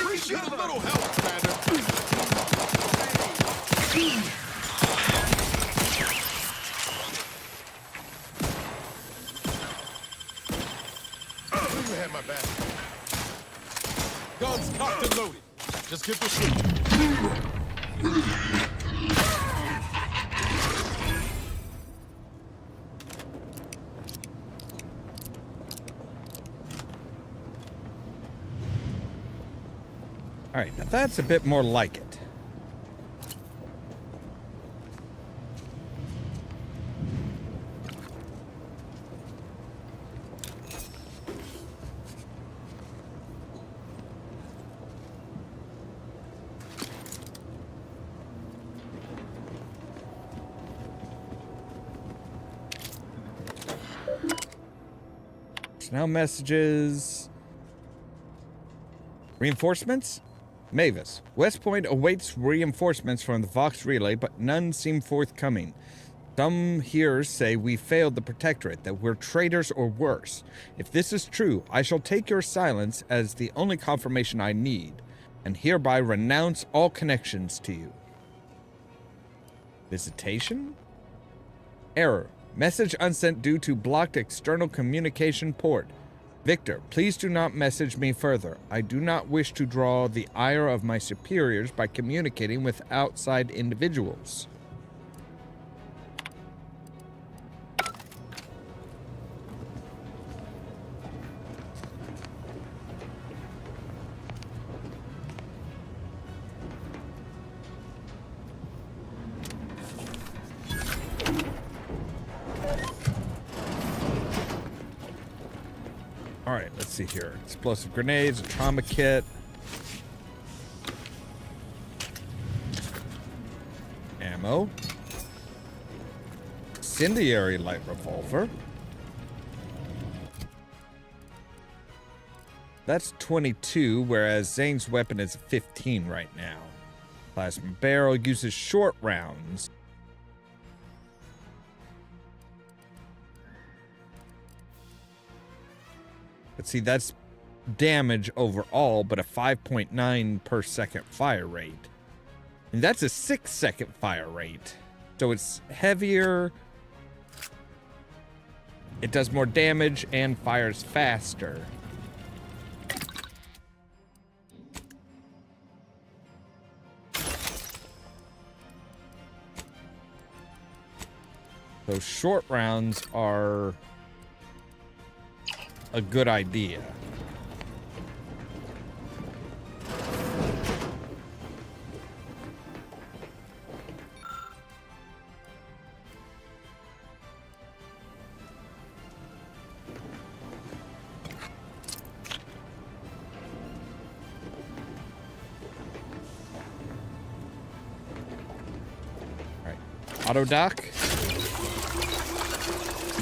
Appreciate a little help, Commander. You had my back. Guns cocked and loaded. Just get the shoot. All right, now that's a bit more like it. Now messages. Reinforcements? Mavis. West Point awaits reinforcements from the VOX Relay, but none seem forthcoming. Some here say we failed the Protectorate, that we're traitors or worse. If this is true, I shall take your silence as the only confirmation I need, and hereby renounce all connections to you. Visitation? Error. Message unsent due to blocked external communication port. Victor, please do not message me further. I do not wish to draw the ire of my superiors by communicating with outside individuals. Alright, let's see here. Explosive grenades, a trauma kit. Ammo. Incendiary light revolver. That's 22, whereas Zane's weapon is 15 right now. Plasma barrel uses short rounds. But see, that's damage overall, but a 5.9 per second fire rate. And that's a 6-second fire rate. So it's heavier, it does more damage, and fires faster. So short rounds are a good idea. All right, auto dock.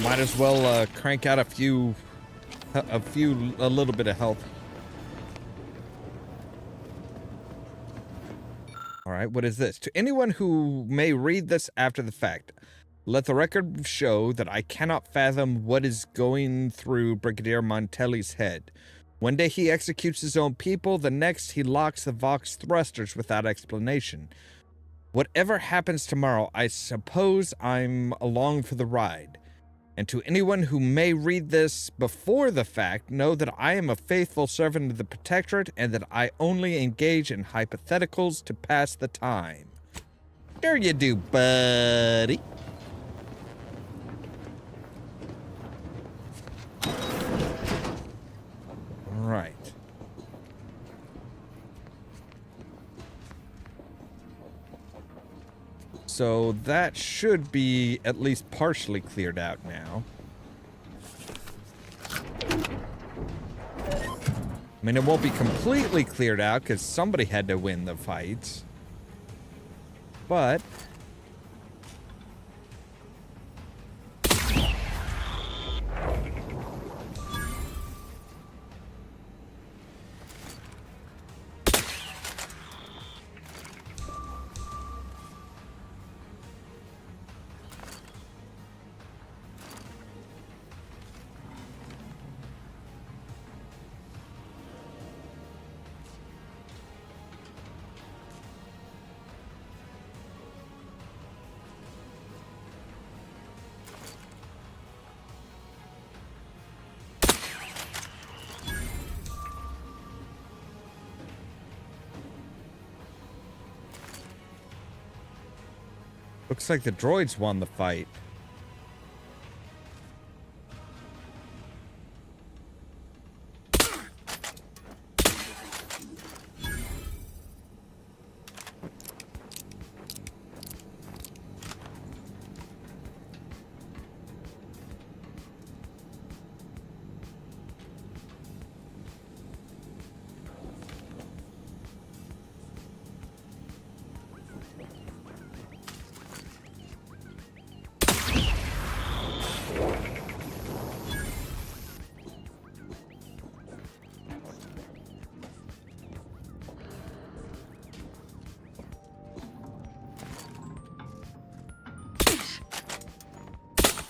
Might as well crank out a little bit of health. All right, what is this? To anyone who may read this after the fact, let the record show that I cannot fathom what is going through Brigadier Montelli's head. One day he executes his own people, the next he locks the Vox thrusters without explanation. Whatever happens tomorrow, I suppose I'm along for the ride. And to anyone who may read this before the fact, know that I am a faithful servant of the Protectorate and that I only engage in hypotheticals to pass the time. There you do, buddy. All right. So that should be at least partially cleared out now. I mean, it won't be completely cleared out because somebody had to win the fights. But looks like the droids won the fight.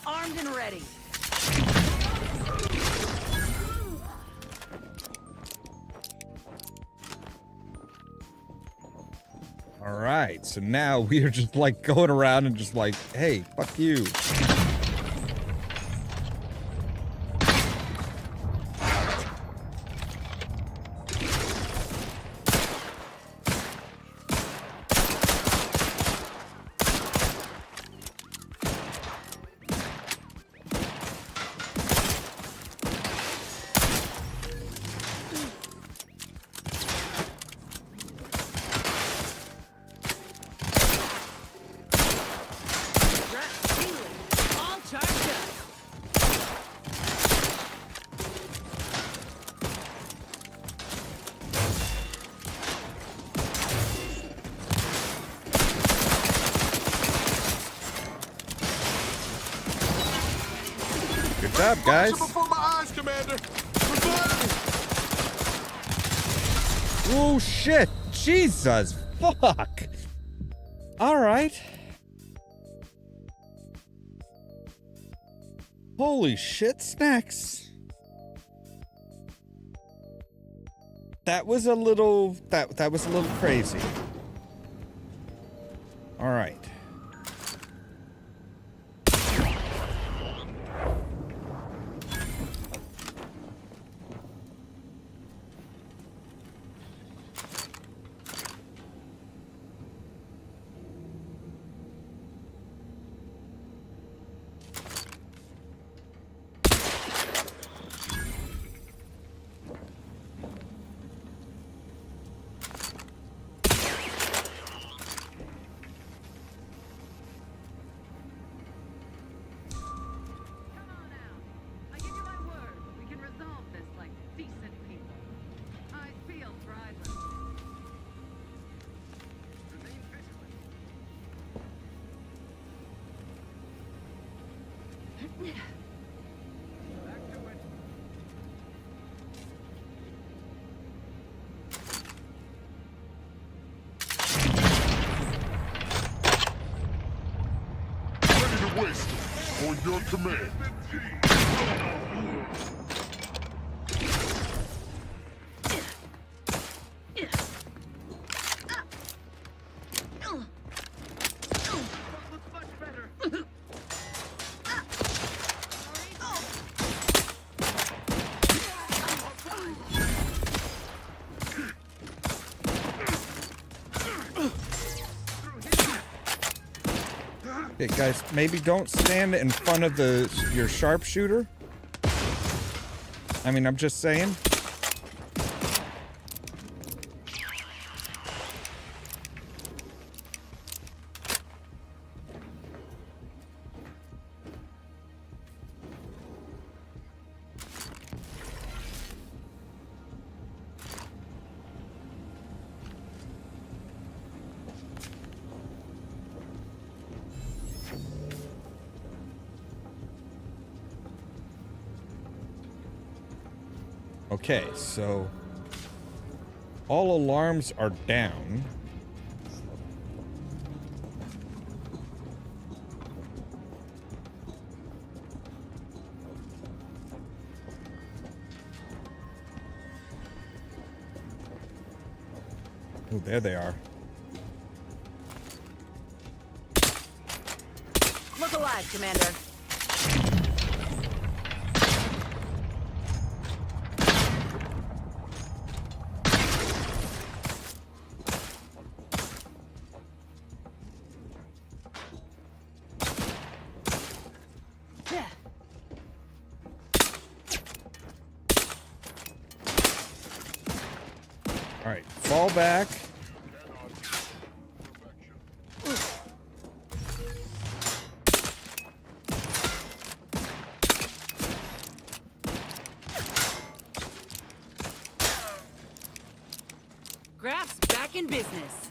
Armed and ready. All right, so now we are just like going around and just like, hey, fuck you. Good job, guys. Before my eyes, Commander. Oh, shit. Jesus. Fuck. All right. Holy shit, snacks. That was a little, that was a little crazy. All right. Waste on your command. Okay, guys, maybe don't stand in front of your sharpshooter. I mean, I'm just saying. Okay, so all alarms are down. Oh, there they are. Look alive, Commander. All right, fall back. Graph's back in business.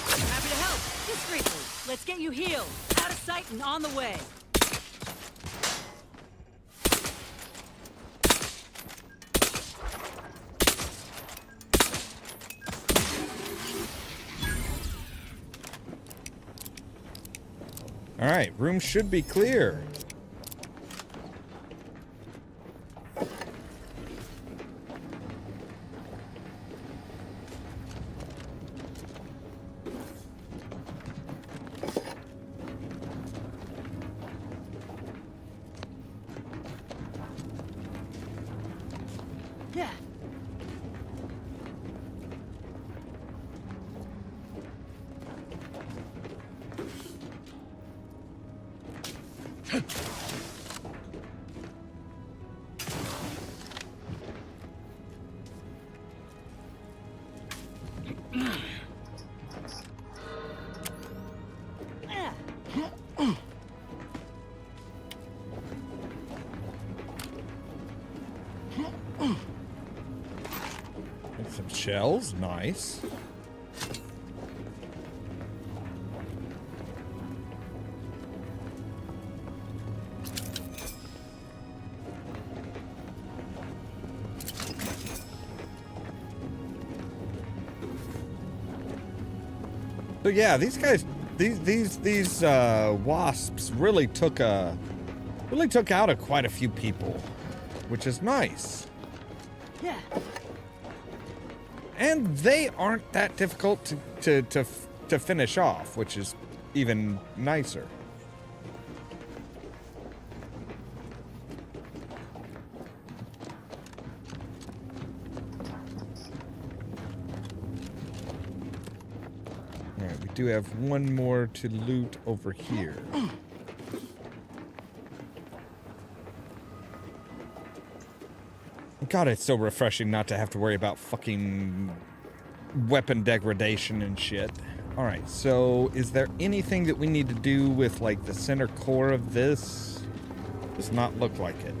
Happy to help. Discreetly. Let's get you healed. Out of sight and on the way. All right, room should be clear. Yeah. And some shells, nice. So yeah, these guys, these wasps really took out quite a few people, which is nice. Yeah. And they aren't that difficult to finish off, which is even nicer. All right, we do have one more to loot over here. God, it's so refreshing not to have to worry about fucking weapon degradation and shit. All right, so is there anything that we need to do with, like, the center core of this? Does not look like it.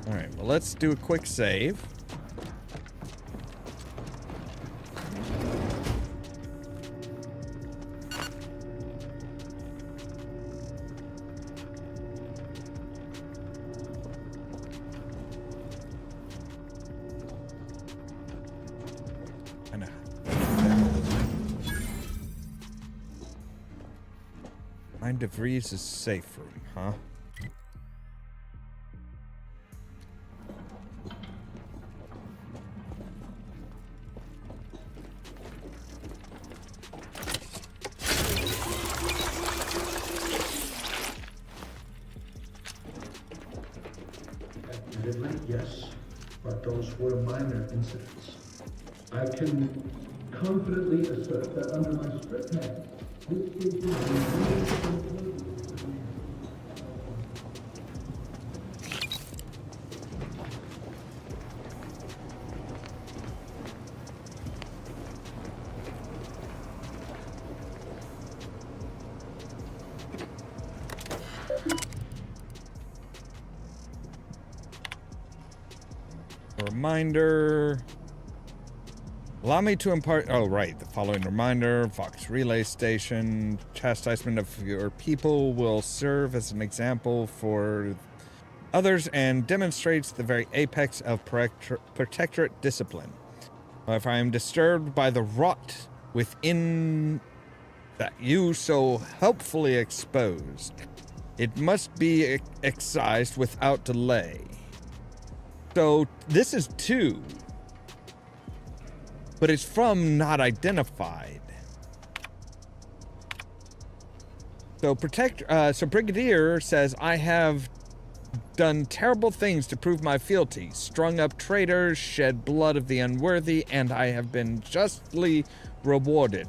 All right, well, let's do a quick save. DeVries' safe room, huh? Yes, but those were minor incidents. I can confidently assert that under my strict hand, this case is Reminder. Allow me to impart. Oh, right. The following reminder: VOX Relay Station. Chastisement of your people will serve as an example for others and demonstrates the very apex of protectorate discipline. If I am disturbed by the rot within that you so helpfully exposed, it must be excised without delay. So this is 2, but it's from not identified. So Brigadier says, I have done terrible things to prove my fealty, strung up traitors, shed blood of the unworthy, and I have been justly rewarded.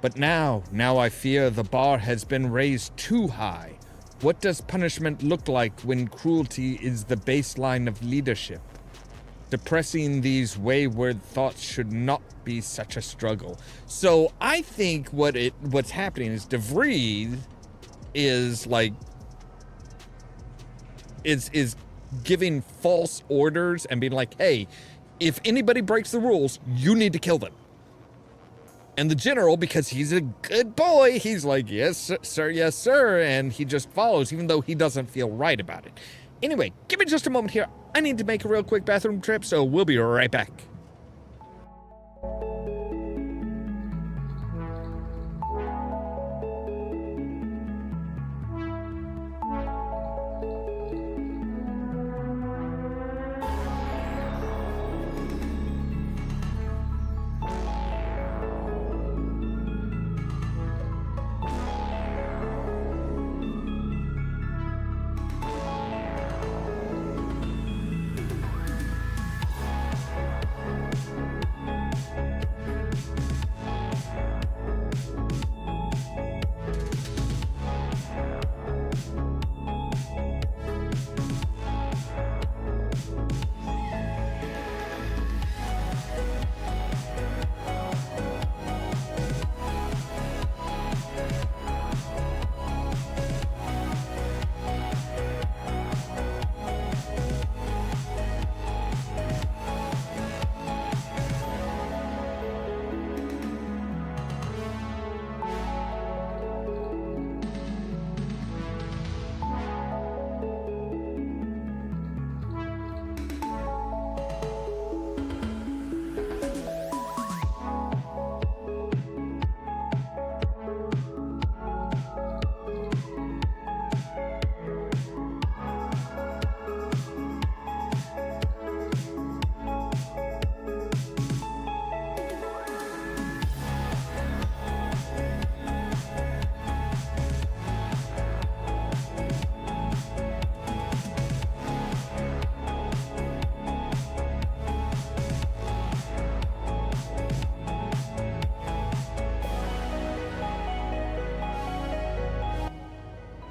But now I fear the bar has been raised too high. What does punishment look like when cruelty is the baseline of leadership? Suppressing these wayward thoughts should not be such a struggle. So I think what's happening is DeVries is like is giving false orders and being like, hey, if anybody breaks the rules, you need to kill them. And the general, because he's a good boy, he's like, yes, sir, yes, sir. And he just follows, even though he doesn't feel right about it. Anyway, give me just a moment here. I need to make a real quick bathroom trip, so we'll be right back.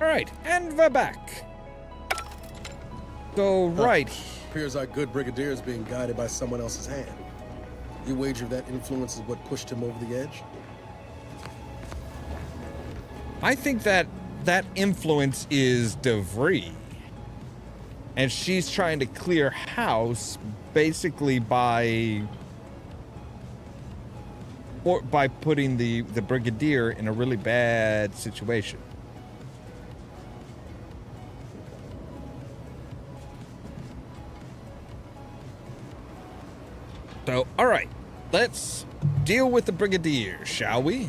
Alright, and we're back. So, right. Appears our good brigadier is being guided by someone else's hand. You wager that influence is what pushed him over the edge? I think that influence is DeVries. And she's trying to clear house basically by putting the brigadier in a really bad situation. So, all right, let's deal with the brigadier, shall we?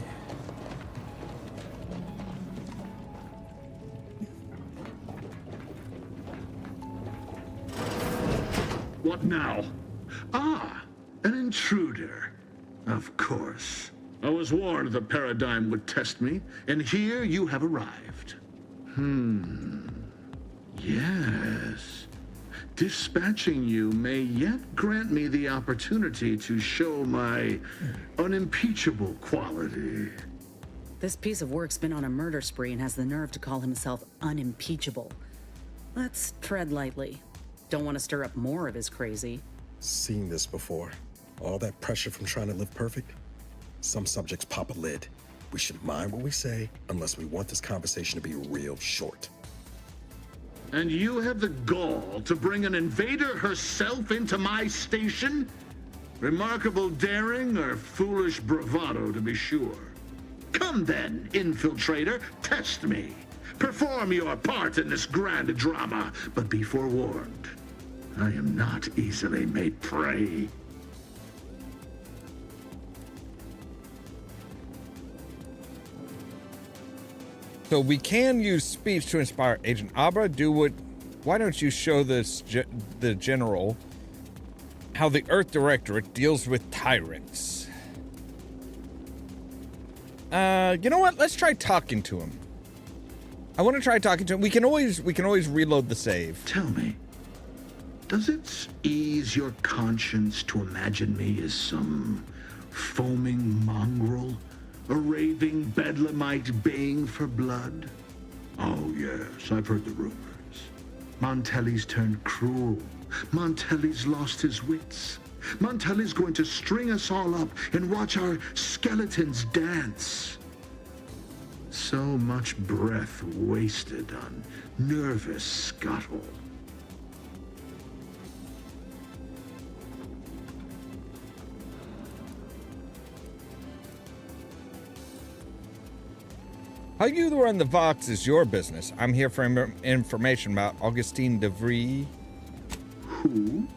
What now? Ah, an intruder. Of course. I was warned the paradigm would test me, and here you have arrived. Yes. Dispatching you may yet grant me the opportunity to show my unimpeachable quality. This piece of work's been on a murder spree and has the nerve to call himself unimpeachable. Let's tread lightly. Don't want to stir up more of his crazy. Seen this before. All that pressure from trying to live perfect. Some subjects pop a lid. We should mind what we say unless we want this conversation to be real short. And you have the gall to bring an invader herself into my station? Remarkable daring or foolish bravado, to be sure. Come then, infiltrator, test me. Perform your part in this grand drama, but be forewarned. I am not easily made prey. So we can use speech to inspire Agent Abra. Why don't you show this the general how the Earth Directorate deals with tyrants? You know what? Let's try talking to him. I want to try talking to him. We can always reload the save. Tell me, does it ease your conscience to imagine me as some foaming mongrel? A raving bedlamite baying for blood? Oh, yes, I've heard the rumors. Montelli's turned cruel. Montelli's lost his wits. Montelli's going to string us all up and watch our skeletons dance. So much breath wasted on nervous scuttle. How you run the VOX is your business. I'm here for information about Augustine de Vries. Who?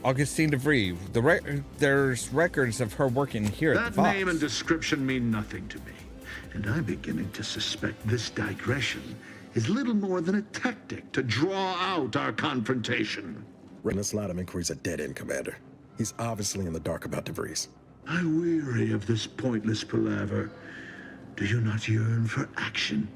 Augustine de Vries. There's records of her working here at the VOX. That name and description mean nothing to me, and I'm beginning to suspect this digression is little more than a tactic to draw out our confrontation. This line of inquiry's a dead end, Commander. He's obviously in the dark about DeVries. I weary of this pointless palaver. Do you not yearn for action?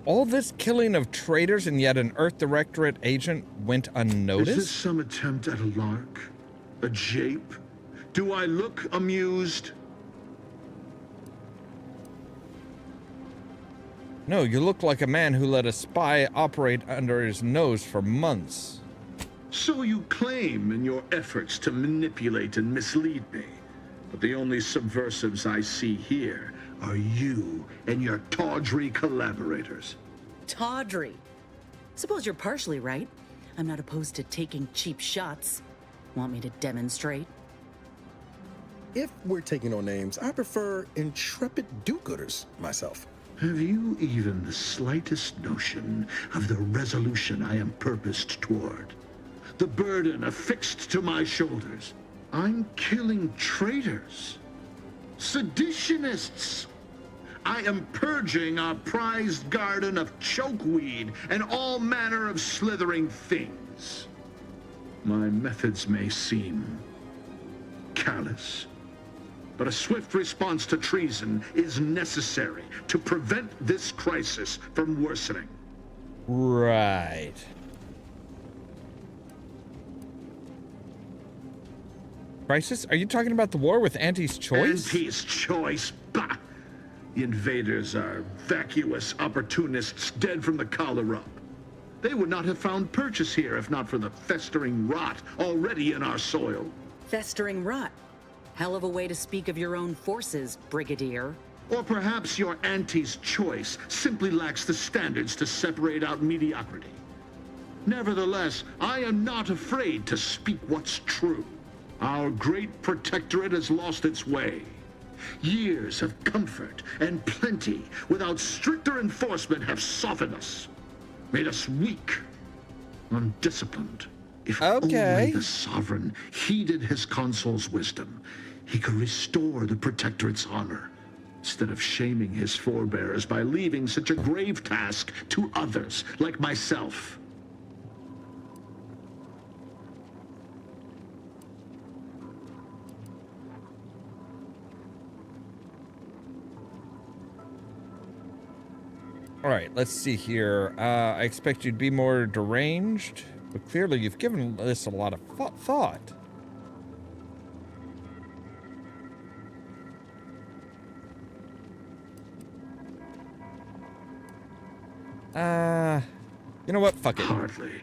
All this killing of traitors and yet an Earth Directorate agent went unnoticed? Is this some attempt at a lark? A jape? Do I look amused? No, you look like a man who let a spy operate under his nose for months. So you claim in your efforts to manipulate and mislead me. But the only subversives I see here are you and your tawdry collaborators. Tawdry? Suppose you're partially right. I'm not opposed to taking cheap shots. Want me to demonstrate? If we're taking on names, I prefer intrepid do-gooders myself. Have you even the slightest notion of the resolution I am purposed toward? The burden affixed to my shoulders. I'm killing traitors, seditionists. I am purging our prized garden of chokeweed and all manner of slithering things. My methods may seem callous, but a swift response to treason is necessary to prevent this crisis from worsening. Right. Crisis? Are you talking about the war with Auntie's Choice? Auntie's Choice? Bah! The invaders are vacuous opportunists dead from the collar up. They would not have found purchase here if not for the festering rot already in our soil. Festering rot? Hell of a way to speak of your own forces, Brigadier. Or perhaps your Auntie's Choice simply lacks the standards to separate out mediocrity. Nevertheless, I am not afraid to speak what's true. Our great protectorate has lost its way. Years of comfort and plenty without stricter enforcement have softened us, made us weak, undisciplined. If only the Sovereign heeded his consul's wisdom, he could restore the Protectorate's honor, instead of shaming his forebears by leaving such a grave task to others like myself. All right, let's see here. I expect you'd be more deranged, but clearly you've given this a lot of thought. You know what? Fuck it. Hardly.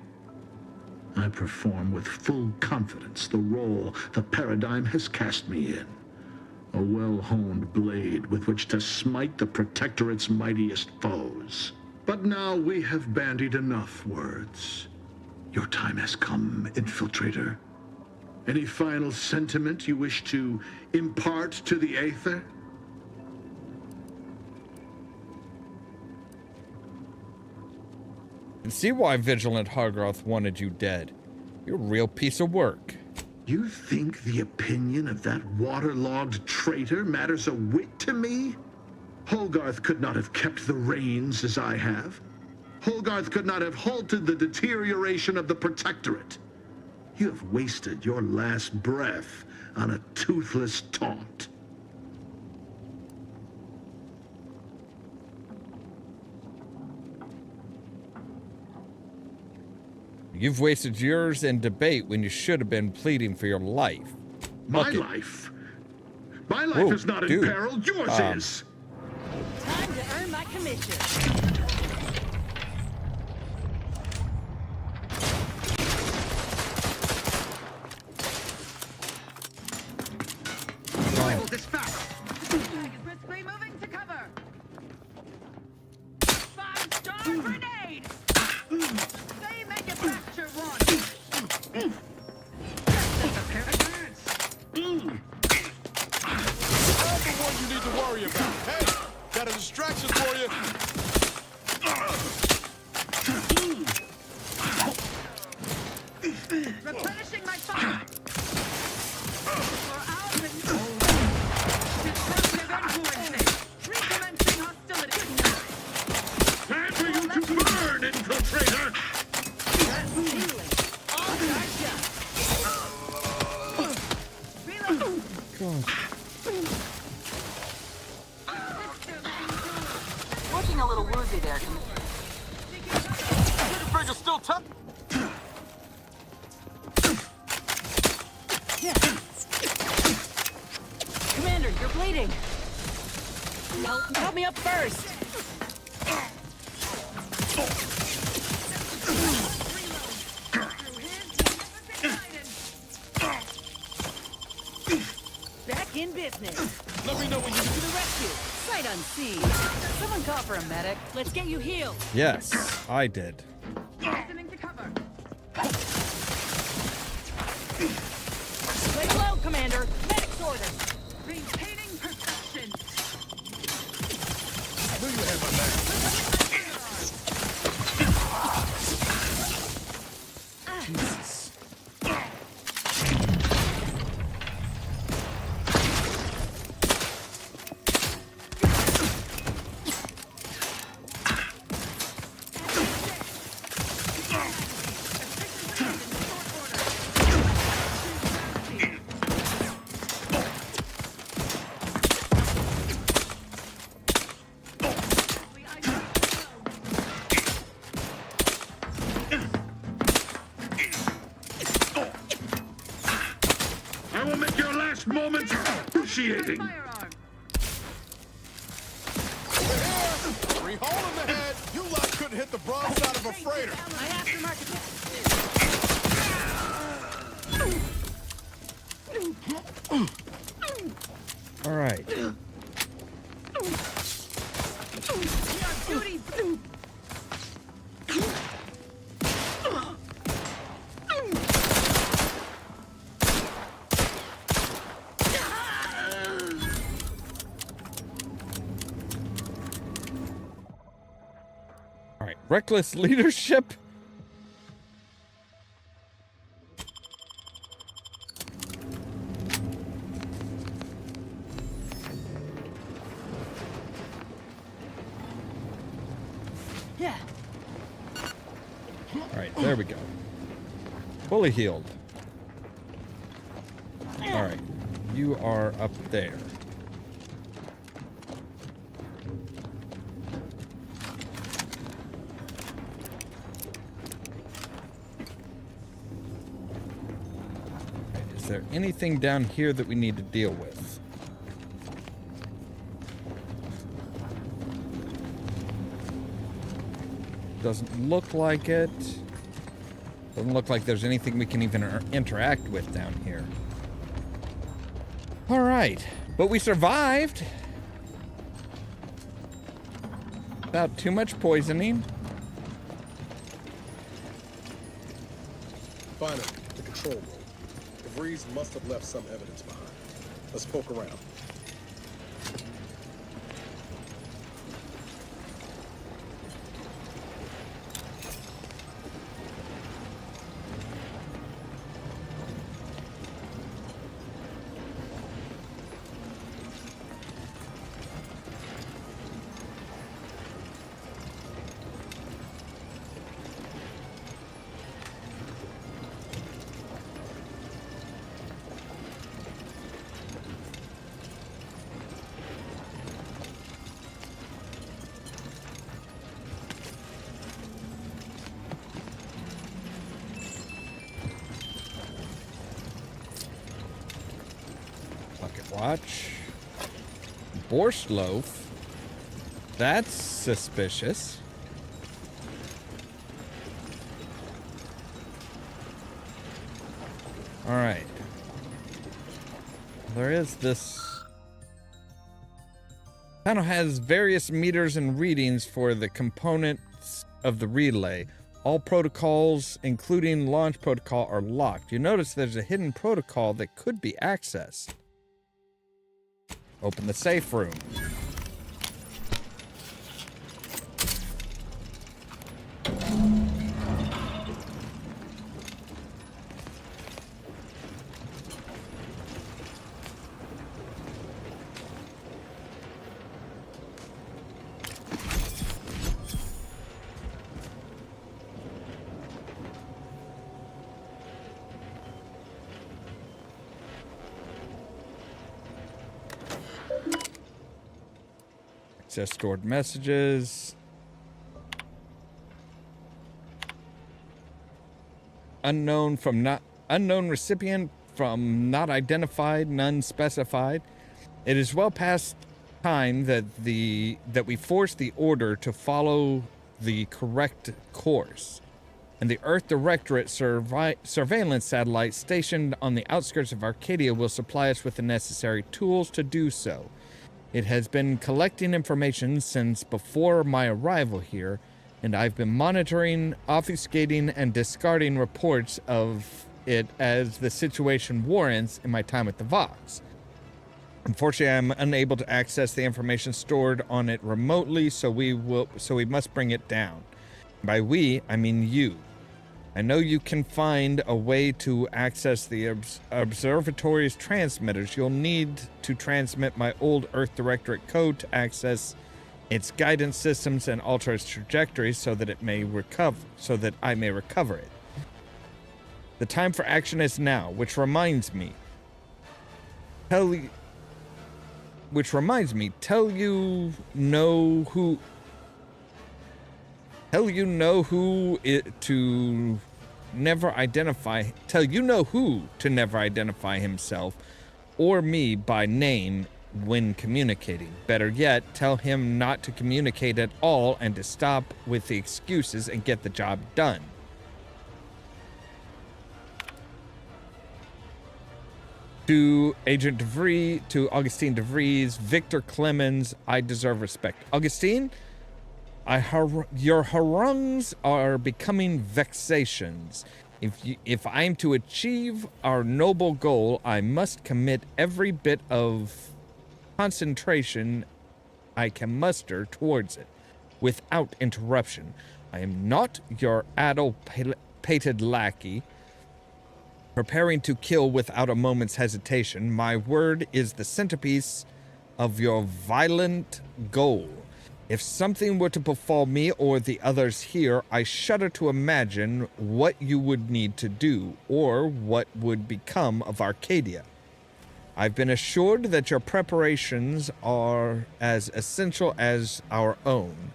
I perform with full confidence the role the paradigm has cast me in. A well-honed blade with which to smite the Protectorate's mightiest foes. But now we have bandied enough words. Your time has come, Infiltrator. Any final sentiment you wish to impart to the Aether? And see why Vigilant Hargroth wanted you dead. You're a real piece of work. You think the opinion of that waterlogged traitor matters a whit to me? Holgarth could not have kept the reins as I have. Holgarth could not have halted the deterioration of the Protectorate. You have wasted your last breath on a toothless taunt. You've wasted yours in debate when you should have been pleading for your life. My life? My life is not in peril, yours is! Time to earn my commission. Niles is fast. Flag is briskly moving to cover. 5-star grenade! They manufacture one. Not the one you need to worry about. Hey, got a distraction for you. Replenishing my fire. For our destructive influences. Recommencing hostility. Time for you to burn, Infiltrator! Looking a little woozy there. Trigger still tough. Commander, you're bleeding. Help me up first. Back in business. Let me know when you To the rescue. Sight unseen. Someone call for a medic. Let's get you healed. Yes, I did. Listening to cover. Lay low, Commander. Medic's orders. Maintaining perfection. I knew you had my back. Jesus. I will make your last moments appreciating. Free hole in the head. You lot couldn't hit the broadside of a freighter. My aftermarket. All right. All right. Reckless leadership. Alright, there we go. Fully healed. Alright, you are up there. Is there anything down here that we need to deal with? Doesn't look like it. Doesn't look like there's anything we can even interact with down here. All right, but we survived. Without too much poisoning. Finally, the control room. DeVries must have left some evidence behind. Let's poke around. Watch. Borscht loaf. That's suspicious. All right. There is this. Panel has various meters and readings for the components of the relay. All protocols, including launch protocol, are locked. You notice there's a hidden protocol that could be accessed. Open the safe room. Access stored messages. Unknown recipient from not identified, none specified. It is well past time that we force the order to follow the correct course. And the Earth Directorate surveillance satellite stationed on the outskirts of Arcadia will supply us with the necessary tools to do so. It has been collecting information since before my arrival here, and I've been monitoring, obfuscating, and discarding reports of it as the situation warrants in my time at the VOX. Unfortunately, I'm unable to access the information stored on it remotely, so we must bring it down. By we, I mean you. I know you can find a way to access the observatory's transmitters. You'll need to transmit my old Earth Directorate code to access its guidance systems and alter its trajectory so that I may recover it. The time for action is now, which reminds me, tell you know who to never identify himself or me by name when communicating. Better yet, tell him not to communicate at all and to stop with the excuses and get the job done. To Agent DeVries, to Augustine DeVries, Victor Clemens, I deserve respect. Augustine, your harangues are becoming vexations. If I am to achieve our noble goal, I must commit every bit of concentration I can muster towards it, without interruption. I am not your addle-pated lackey, preparing to kill without a moment's hesitation. My word is the centerpiece of your violent goal. If something were to befall me or the others here, I shudder to imagine what you would need to do, or what would become of Arcadia. I've been assured that your preparations are as essential as our own,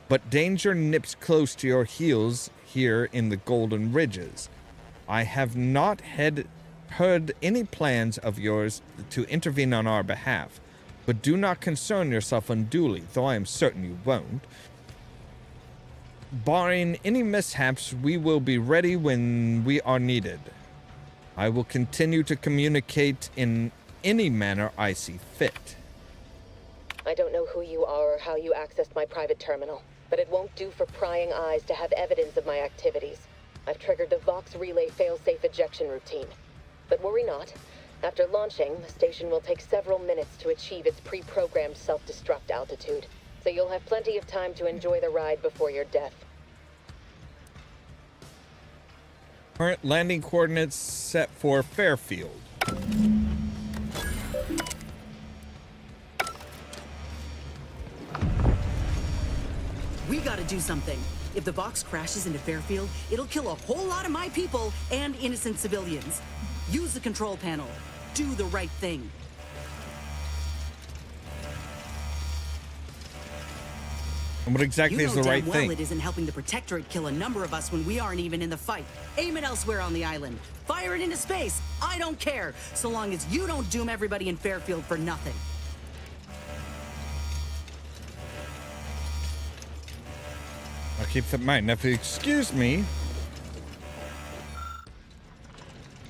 but danger nips close to your heels here in the Golden Ridges. I have not heard any plans of yours to intervene on our behalf, but do not concern yourself unduly, though I am certain you won't. Barring any mishaps, we will be ready when we are needed. I will continue to communicate in any manner I see fit. I don't know who you are or how you accessed my private terminal, but it won't do for prying eyes to have evidence of my activities. I've triggered the VOX Relay fail-safe ejection routine. But worry not. After launching, the station will take several minutes to achieve its pre-programmed self-destruct altitude, so you'll have plenty of time to enjoy the ride before your death. Current landing coordinates set for Fairfield. We gotta do something. If the VOX crashes into Fairfield, it'll kill a whole lot of my people and innocent civilians. Use the control panel. Do the right thing. And what exactly is the right well thing? It isn't helping the Protectorate kill a number of us when we aren't even in the fight. Aim it elsewhere on the island. Fire it into space. I don't care, so long as you don't doom everybody in Fairfield for nothing. I'll keep that in mind. Now, if you excuse me.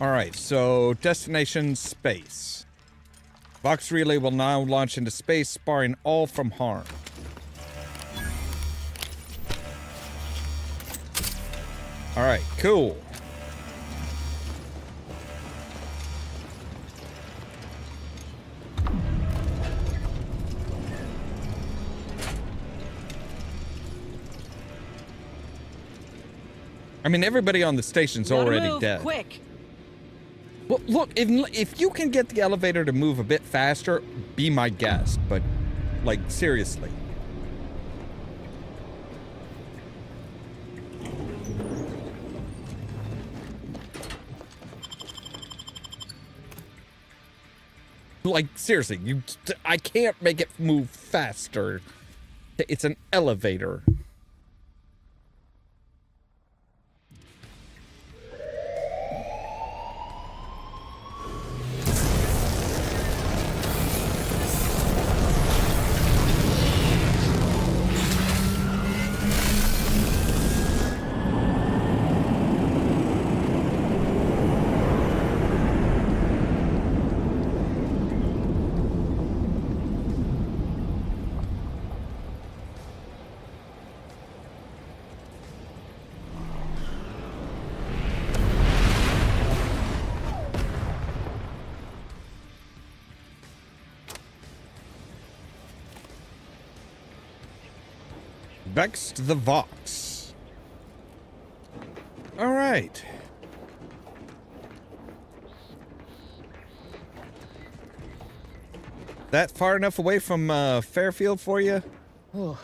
Alright, so destination space. VOX Relay will now launch into space, sparing all from harm. Alright, cool. I mean, everybody on the station's already move, dead. Quick! Well, look, if you can get the elevator to move a bit faster, be my guest. But, like, seriously. Like, seriously, I can't make it move faster. It's an elevator. Next, the VOX. All right. That far enough away from Fairfield for you? Oh,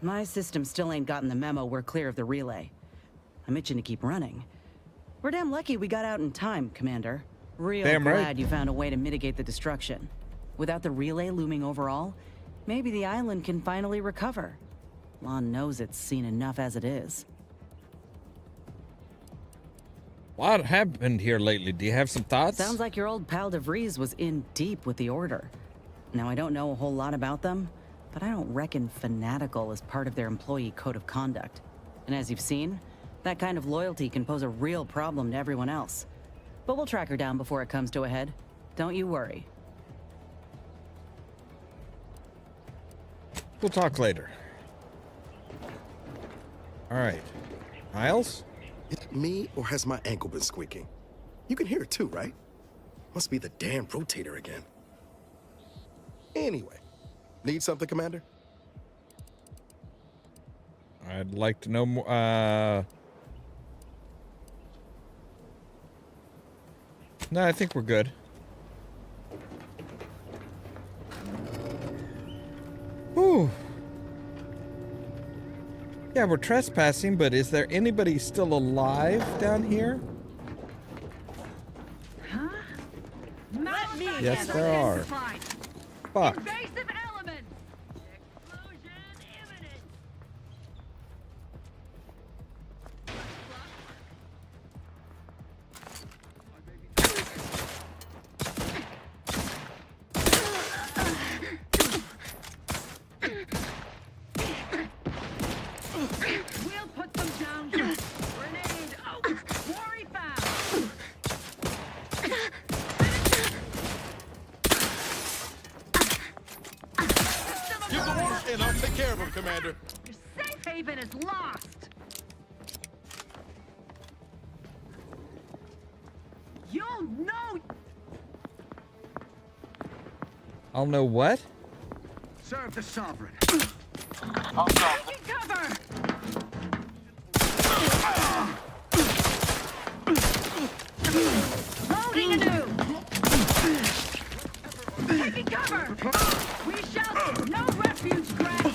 my system still ain't gotten the memo we're clear of the relay. I'm itching to keep running. We're damn lucky we got out in time, Commander. Real Damn right. glad you found a way to mitigate the destruction. Without the relay looming over all, maybe the island can finally recover. Lon knows it's seen enough as it is. What happened here lately? Do you have some thoughts? Sounds like your old pal DeVries was in deep with the Order. Now, I don't know a whole lot about them, but I don't reckon fanatical is part of their employee code of conduct. And as you've seen, that kind of loyalty can pose a real problem to everyone else. But we'll track her down before it comes to a head. Don't you worry. We'll talk later. All right. Niles? Is it me, or has my ankle been squeaking? You can hear it too, right? Must be the damn rotator again. Anyway, need something, Commander? I'd like to know more. No, I think we're good. Whew. Yeah, we're trespassing, but is there anybody still alive down here? Huh? Let me Yes, handle there this. are. Fuck. Invasive elements! Explosion imminent! We'll put them down. Grenade out. Quarry found. Give the order, and I'll take care of him, Commander. Your safe haven is lost. You'll know. I'll know what? Serve the Sovereign. Taking cover. Loading anew. Taking cover. We shall no refuge grant.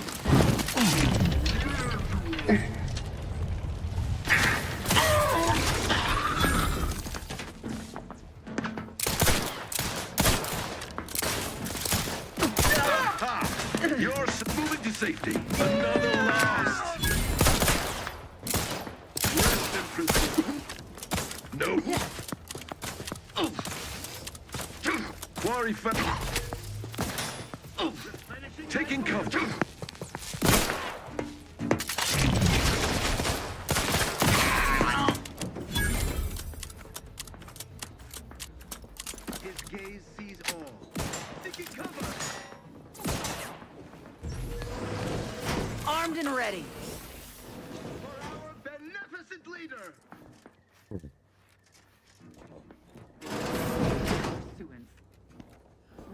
You're moving to safety. Another lost. Rest in prison. No. Quarry found. Taking cover. His gaze sees all. Taking cover. Armed and ready. For our beneficent leader.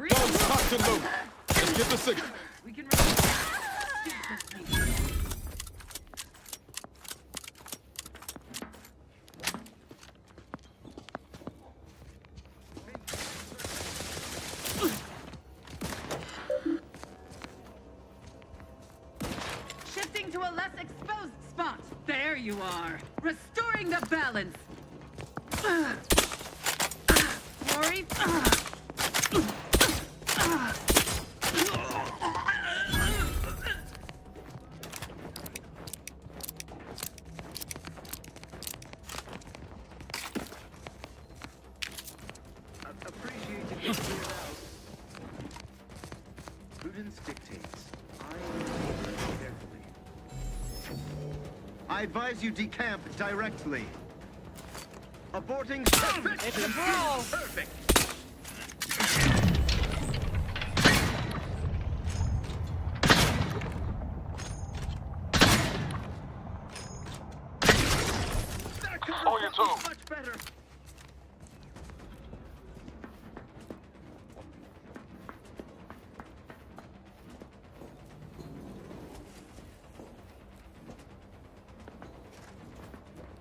Guns cocked and loaded. Let's get the signal. We can. Shifting to a less exposed spot. There you are. Restoring the balance. Worry. Appreciated you cleared out. Prudence dictates. I will carefully. I advise you decamp directly. Aborting. It's a brawl. Perfect. On your toes. Much better.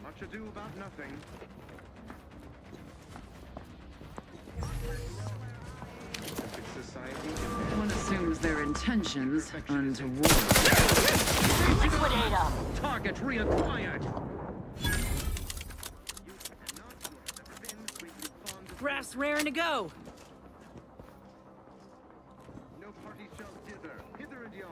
Much ado about nothing. Society. One assumes their intentions untoward. Liquidate them. Target reacquired. Graph's raring to go. No party shall dither. Hither and yon.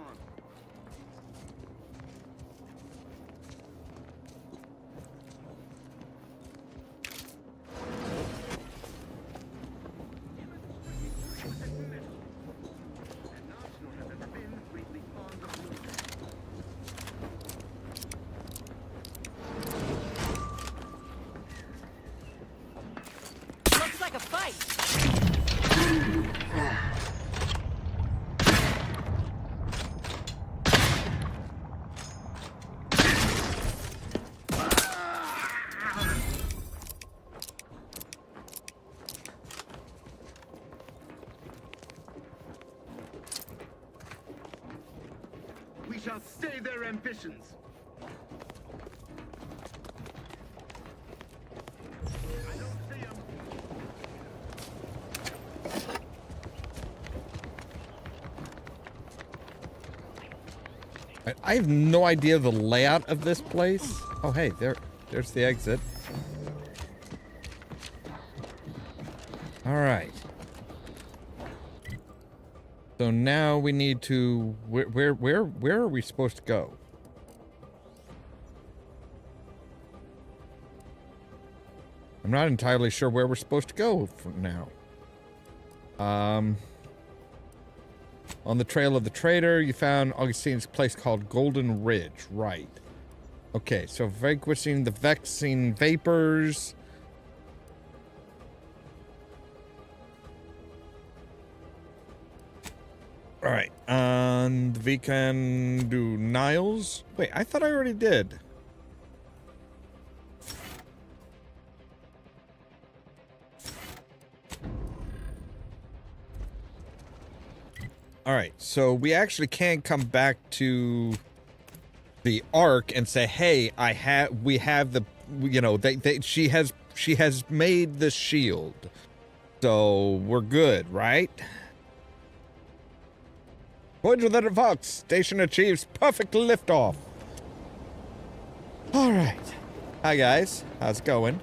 Looks like a fight. We shall stay their ambitions. I don't see 'em. I have no idea the layout of this place. Oh, hey, there's the exit. All right. So now we need to, where are we supposed to go? I'm not entirely sure where we're supposed to go for now. On the trail of the trader, you found Augustine's place called Golden Ridge, right? Okay, so vanquishing the vexing vapors. All right, and we can do Niles. Wait, I thought I already did. All right, so we actually can come back to the Ark and say, "Hey, we have the, you know, she has made the shield, so we're good, right?" Voyager Letter Vox, station achieves perfect liftoff. All right. Hi, guys. How's it going?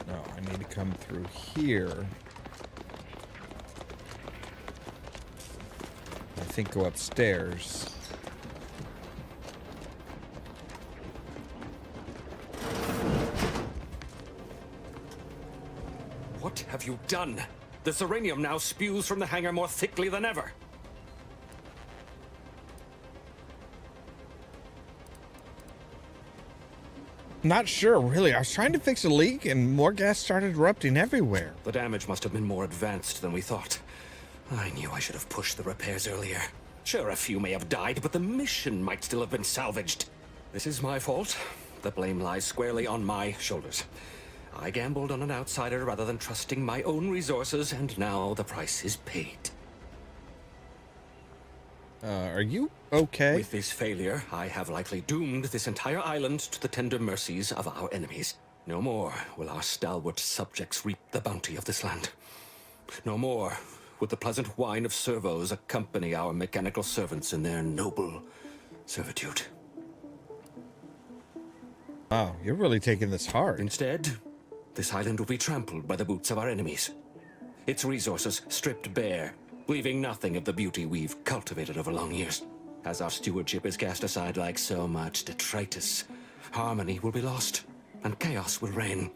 No, I need to come through here. I think go upstairs. What have you done? The Serenium now spews from the hangar more thickly than ever. Not sure, really. I was trying to fix a leak and more gas started erupting everywhere. The damage must have been more advanced than we thought. I knew I should have pushed the repairs earlier. Sure, a few may have died, but the mission might still have been salvaged. This is my fault. The blame lies squarely on my shoulders. I gambled on an outsider rather than trusting my own resources, and now the price is paid. Are you okay? With this failure, I have likely doomed this entire island to the tender mercies of our enemies. No more will our stalwart subjects reap the bounty of this land. No more would the pleasant whine of servos accompany our mechanical servants in their noble servitude. Wow, you're really taking this hard. Instead, this island will be trampled by the boots of our enemies. Its resources stripped bare, leaving nothing of the beauty we've cultivated over long years. As our stewardship is cast aside like so much detritus, harmony will be lost, and chaos will reign.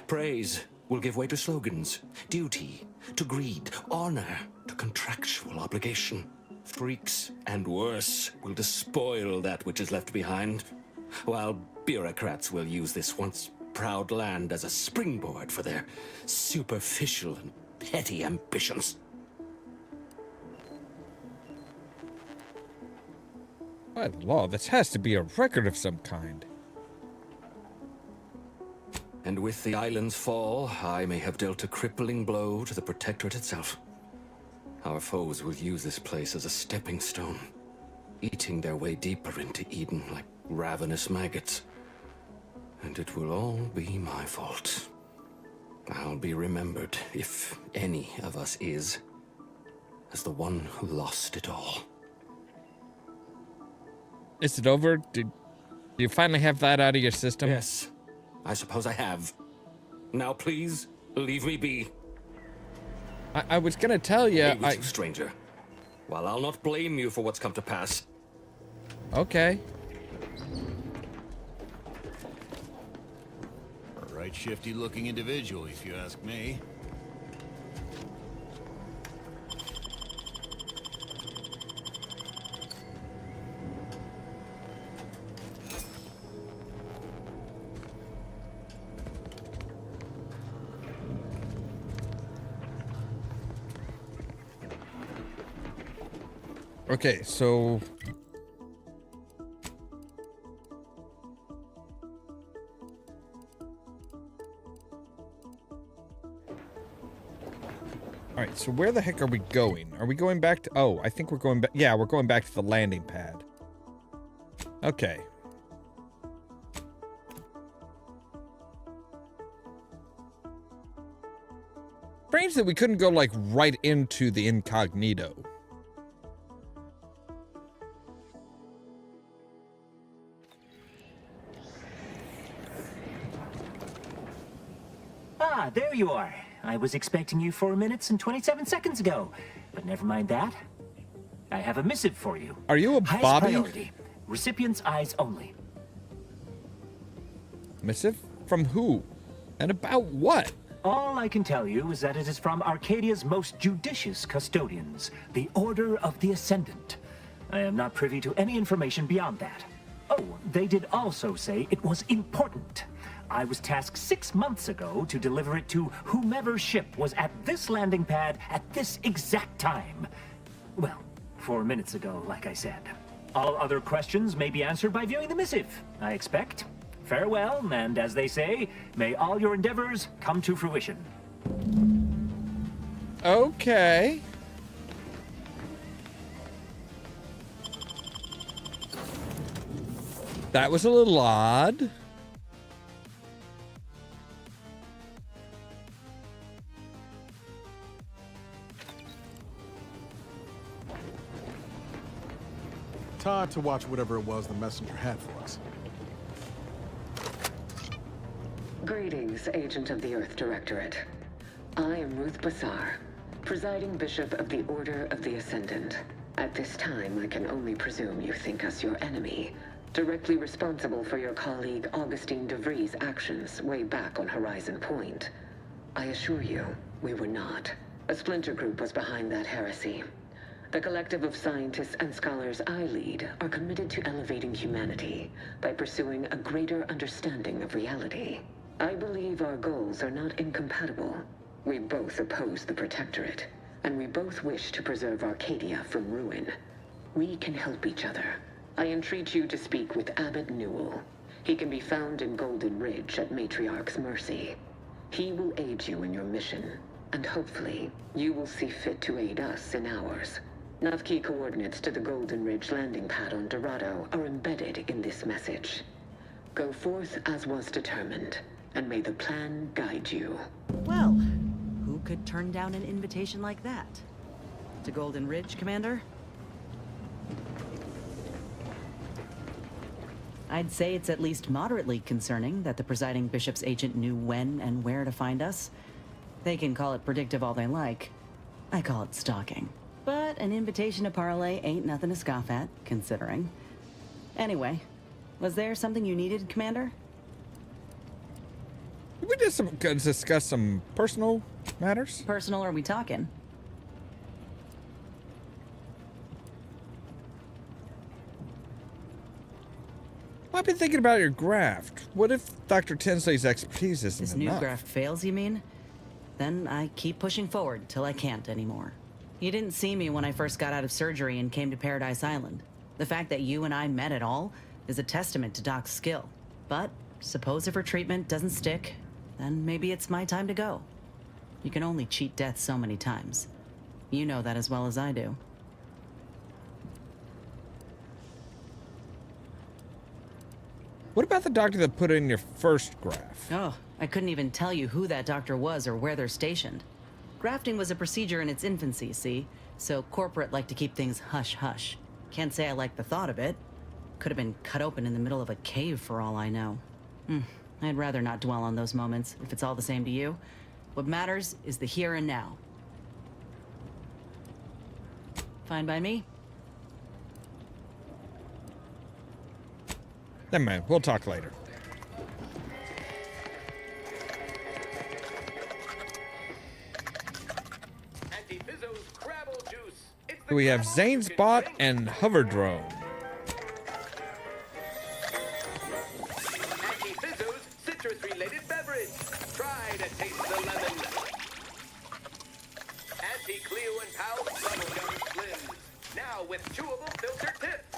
Praise will give way to slogans, duty to greed, honor to contractual obligation. Freaks and worse will despoil that which is left behind, while bureaucrats will use this once proud land as a springboard for their superficial and petty ambitions. By the law, this has to be a record of some kind. And with the island's fall, I may have dealt a crippling blow to the Protectorate itself. Our foes will use this place as a stepping stone, eating their way deeper into Eden like ravenous maggots. And it will all be my fault. I'll be remembered, if any of us is, as the one who lost it all. Is it over? Did you finally have that out of your system? Yes, I suppose I have. Now please, leave me be. I was gonna tell you, Leave with you, stranger. While I'll not blame you for what's come to pass. Okay. A right shifty-looking individual, if you ask me. Okay, so... Alright, so where the heck are we going? Are we going back to... Oh, I think we're going back... Yeah, we're going back to the landing pad. Okay. Strange that we couldn't go, like, right into the incognito. Ah, there you are. I was expecting you 4 minutes and 27 seconds ago, but never mind that. I have a missive for you. Are you a Highest Bobby? priority. Recipient's eyes only. Missive? From who? And about what? All I can tell you is that it is from Arcadia's most judicious custodians, the Order of the Ascendant. I am not privy to any information beyond that. Oh, they did also say it was important. I was tasked 6 months ago to deliver it to whomever ship was at this landing pad at this exact time. Well, 4 minutes ago, like I said. All other questions may be answered by viewing the missive, I expect. Farewell, and as they say, may all your endeavors come to fruition. Okay. That was a little odd. Time to watch whatever it was the messenger had for us. Greetings, Agent of the Earth Directorate. I am Ruth Bassar, presiding Bishop of the Order of the Ascendant. At this time, I can only presume you think us your enemy, directly responsible for your colleague Augustine de Vries' actions way back on Horizon Point. I assure you, we were not. A splinter group was behind that heresy. The collective of scientists and scholars I lead are committed to elevating humanity by pursuing a greater understanding of reality. I believe our goals are not incompatible. We both oppose the Protectorate, and we both wish to preserve Arcadia from ruin. We can help each other. I entreat you to speak with Abbot Newell. He can be found in Golden Ridge at Matriarch's mercy. He will aid you in your mission, and hopefully, you will see fit to aid us in ours. Nav-key coordinates to the Golden Ridge landing pad on Dorado are embedded in this message. Go forth as was determined, and may the plan guide you. Well, who could turn down an invitation like that? To Golden Ridge, Commander? I'd say it's at least moderately concerning that the presiding bishop's agent knew when and where to find us. They can call it predictive all they like. I call it stalking. But an invitation to parlay ain't nothing to scoff at, considering. Anyway, was there something you needed, Commander? We just discuss some personal matters. Personal, are we talking? I've been thinking about your graft. What if Dr. Tinsley's expertise isn't This new enough? graft fails, you mean? Then I keep pushing forward till I can't anymore. You didn't see me when I first got out of surgery and came to Paradise Island. The fact that you and I met at all is a testament to Doc's skill. But suppose if her treatment doesn't stick, then maybe it's my time to go. You can only cheat death so many times. You know that as well as I do. What about the doctor that put in your first graft? Oh, I couldn't even tell you who that doctor was or where they're stationed. Grafting was a procedure in its infancy, see? So corporate like to keep things hush-hush. Can't say I like the thought of it. Could have been cut open in the middle of a cave for all I know. I'd rather not dwell on those moments, if it's all the same to you. What matters is the here and now. Fine by me? Never mind, we'll talk later. We have Zane's Bot and Hover Drone. Anti-Fizzo's citrus-related beverage. Try to taste the lemon. Anti-Cleo and Pal bubblegum slims. Now with chewable filter tips.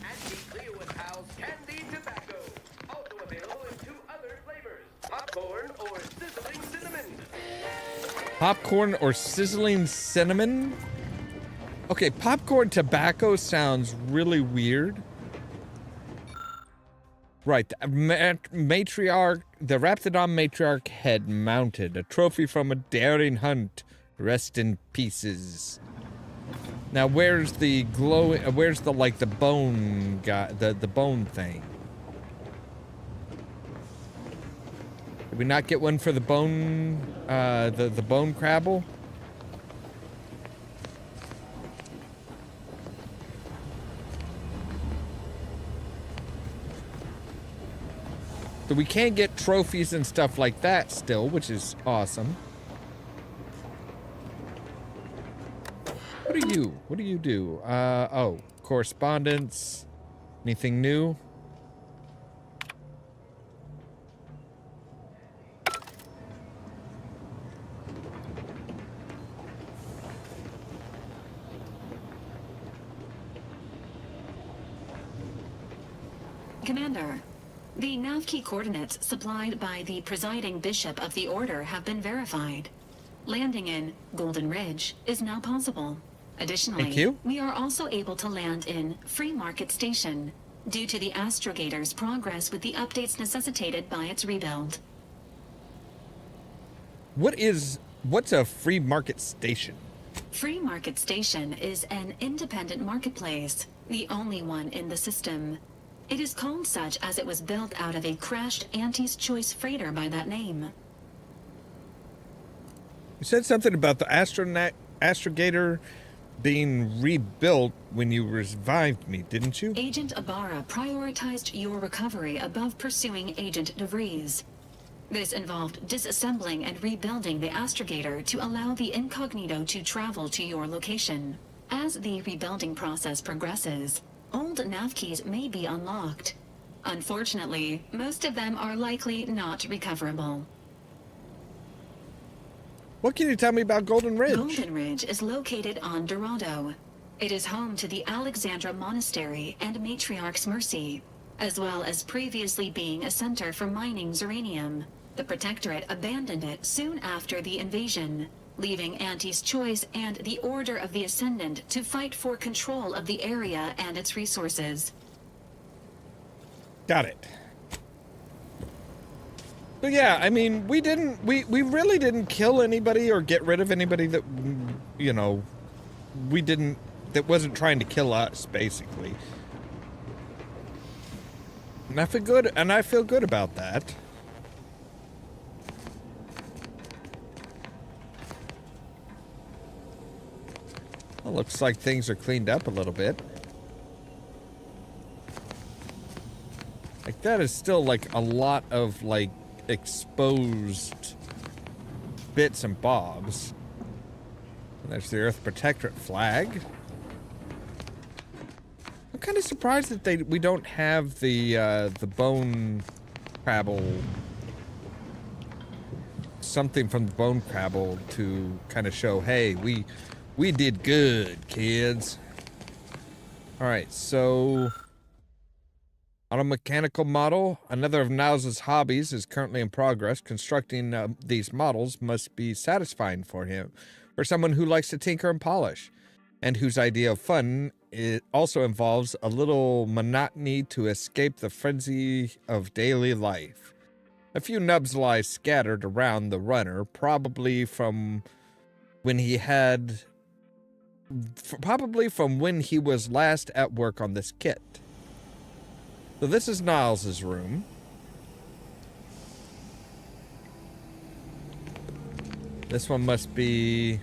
Anti-Cleo and Pals candy tobacco. Also available in 2 other flavors. Popcorn or sizzling cinnamon. Popcorn or sizzling cinnamon? Okay, popcorn tobacco sounds really weird. Right, the matriarch, the Raptidon matriarch head mounted, a trophy from a daring hunt. Rest in pieces. Now, where's the glow? Where's the like the bone guy? The bone thing? Did we not get one for the bone? The bone crabble? So we can get trophies and stuff like that still, which is awesome. What do you? What do you do? Oh, correspondence. Anything new? Commander, the nav key coordinates supplied by the presiding bishop of the Order have been verified. Landing in Golden Ridge is now possible. Additionally, Thank you. we are also able to land in Free Market Station due to the Astrogator's progress with the updates necessitated by its rebuild. What's a free market station? Free Market Station is an independent marketplace, the only one in the system. It is called such as it was built out of a crashed Auntie's Choice freighter by that name. You said something about the Astrogator being rebuilt when you revived me, didn't you? Agent Ibarra prioritized your recovery above pursuing Agent DeVries. This involved disassembling and rebuilding the Astrogator to allow the Incognito to travel to your location. As the rebuilding process progresses, old nav keys may be unlocked. Unfortunately, most of them are likely not recoverable. What can you tell me about Golden Ridge? Golden Ridge is located on Dorado. It is home to the Alexandra Monastery and Matriarch's Mercy, as well as previously being a center for mining Zeranium. The Protectorate abandoned it soon after the invasion, leaving Auntie's Choice and the Order of the Ascendant to fight for control of the area and its resources. Got it. So yeah, I mean, we really didn't kill anybody or get rid of anybody that, you know, that wasn't trying to kill us, basically. And I feel good about that. Well, looks like things are cleaned up a little bit. Like, that is still, like, a lot of, like, exposed bits and bobs. And there's the Earth Protectorate flag. I'm kind of surprised that we don't have the bone crabble, something from the bone crabble to kind of show, hey, we did good, kids. All right, so on a mechanical model, another of Niles' hobbies is currently in progress. Constructing these models must be satisfying for him, for someone who likes to tinker and polish, and whose idea of fun it also involves a little monotony to escape the frenzy of daily life. A few nubs lie scattered around the runner, probably from when he was last at work on this kit. So this is Niles' room. This one must be...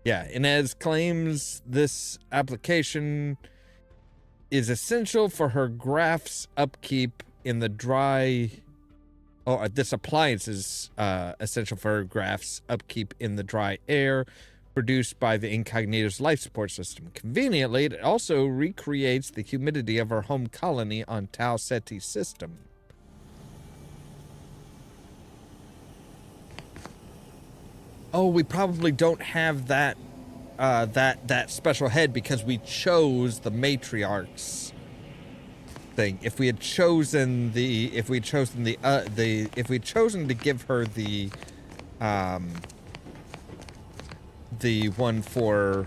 Yeah, Inez claims this application is essential for her graph's upkeep in the dry... Oh, this appliance is essential for her graph's upkeep in the dry air produced by the Incognito's life support system. Conveniently, it also recreates the humidity of our home colony on Tau Ceti's system. oh, we probably don't have that that special head because we chose the matriarch's thing. If we had chosen if we'd chosen to give her the one from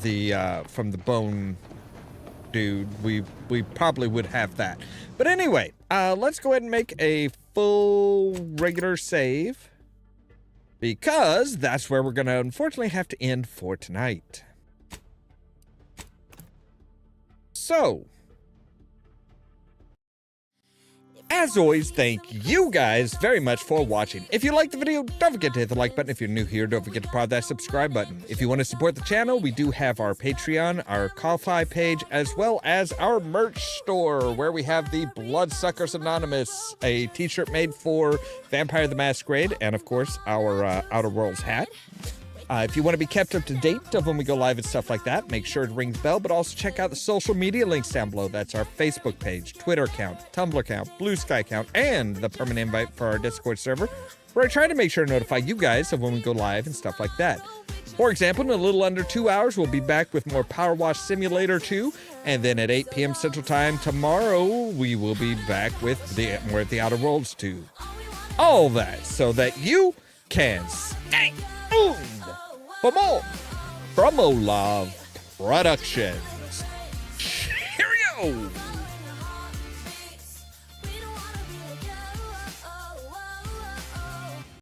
the bone dude, we probably would have that. But anyway, let's go ahead and make a full regular save, because that's where we're going to unfortunately have to end for tonight. So, as always, thank you guys very much for watching. If you liked the video, don't forget to hit the like button. If you're new here, don't forget to press that subscribe button. If you want to support the channel, we do have our Patreon, our Ko-Fi page, as well as our merch store, where we have the Bloodsuckers Anonymous, a t-shirt made for Vampire the Masquerade, and of course, our Outer Worlds hat. If you want to be kept up to date of when we go live and stuff like that, make sure to ring the bell, but also check out the social media links down below. That's our Facebook page, Twitter account, Tumblr account, Blue Sky account, and the permanent invite for our Discord server, where I try to make sure to notify you guys of when we go live and stuff like that. For example, in a little under 2 hours, we'll be back with more Power Wash Simulator 2, and then at 8 p.m. Central Time tomorrow, we will be back with more of the Outer Worlds 2. All that so that you can stay tuned for more from Ollamh Productions. Cheerio!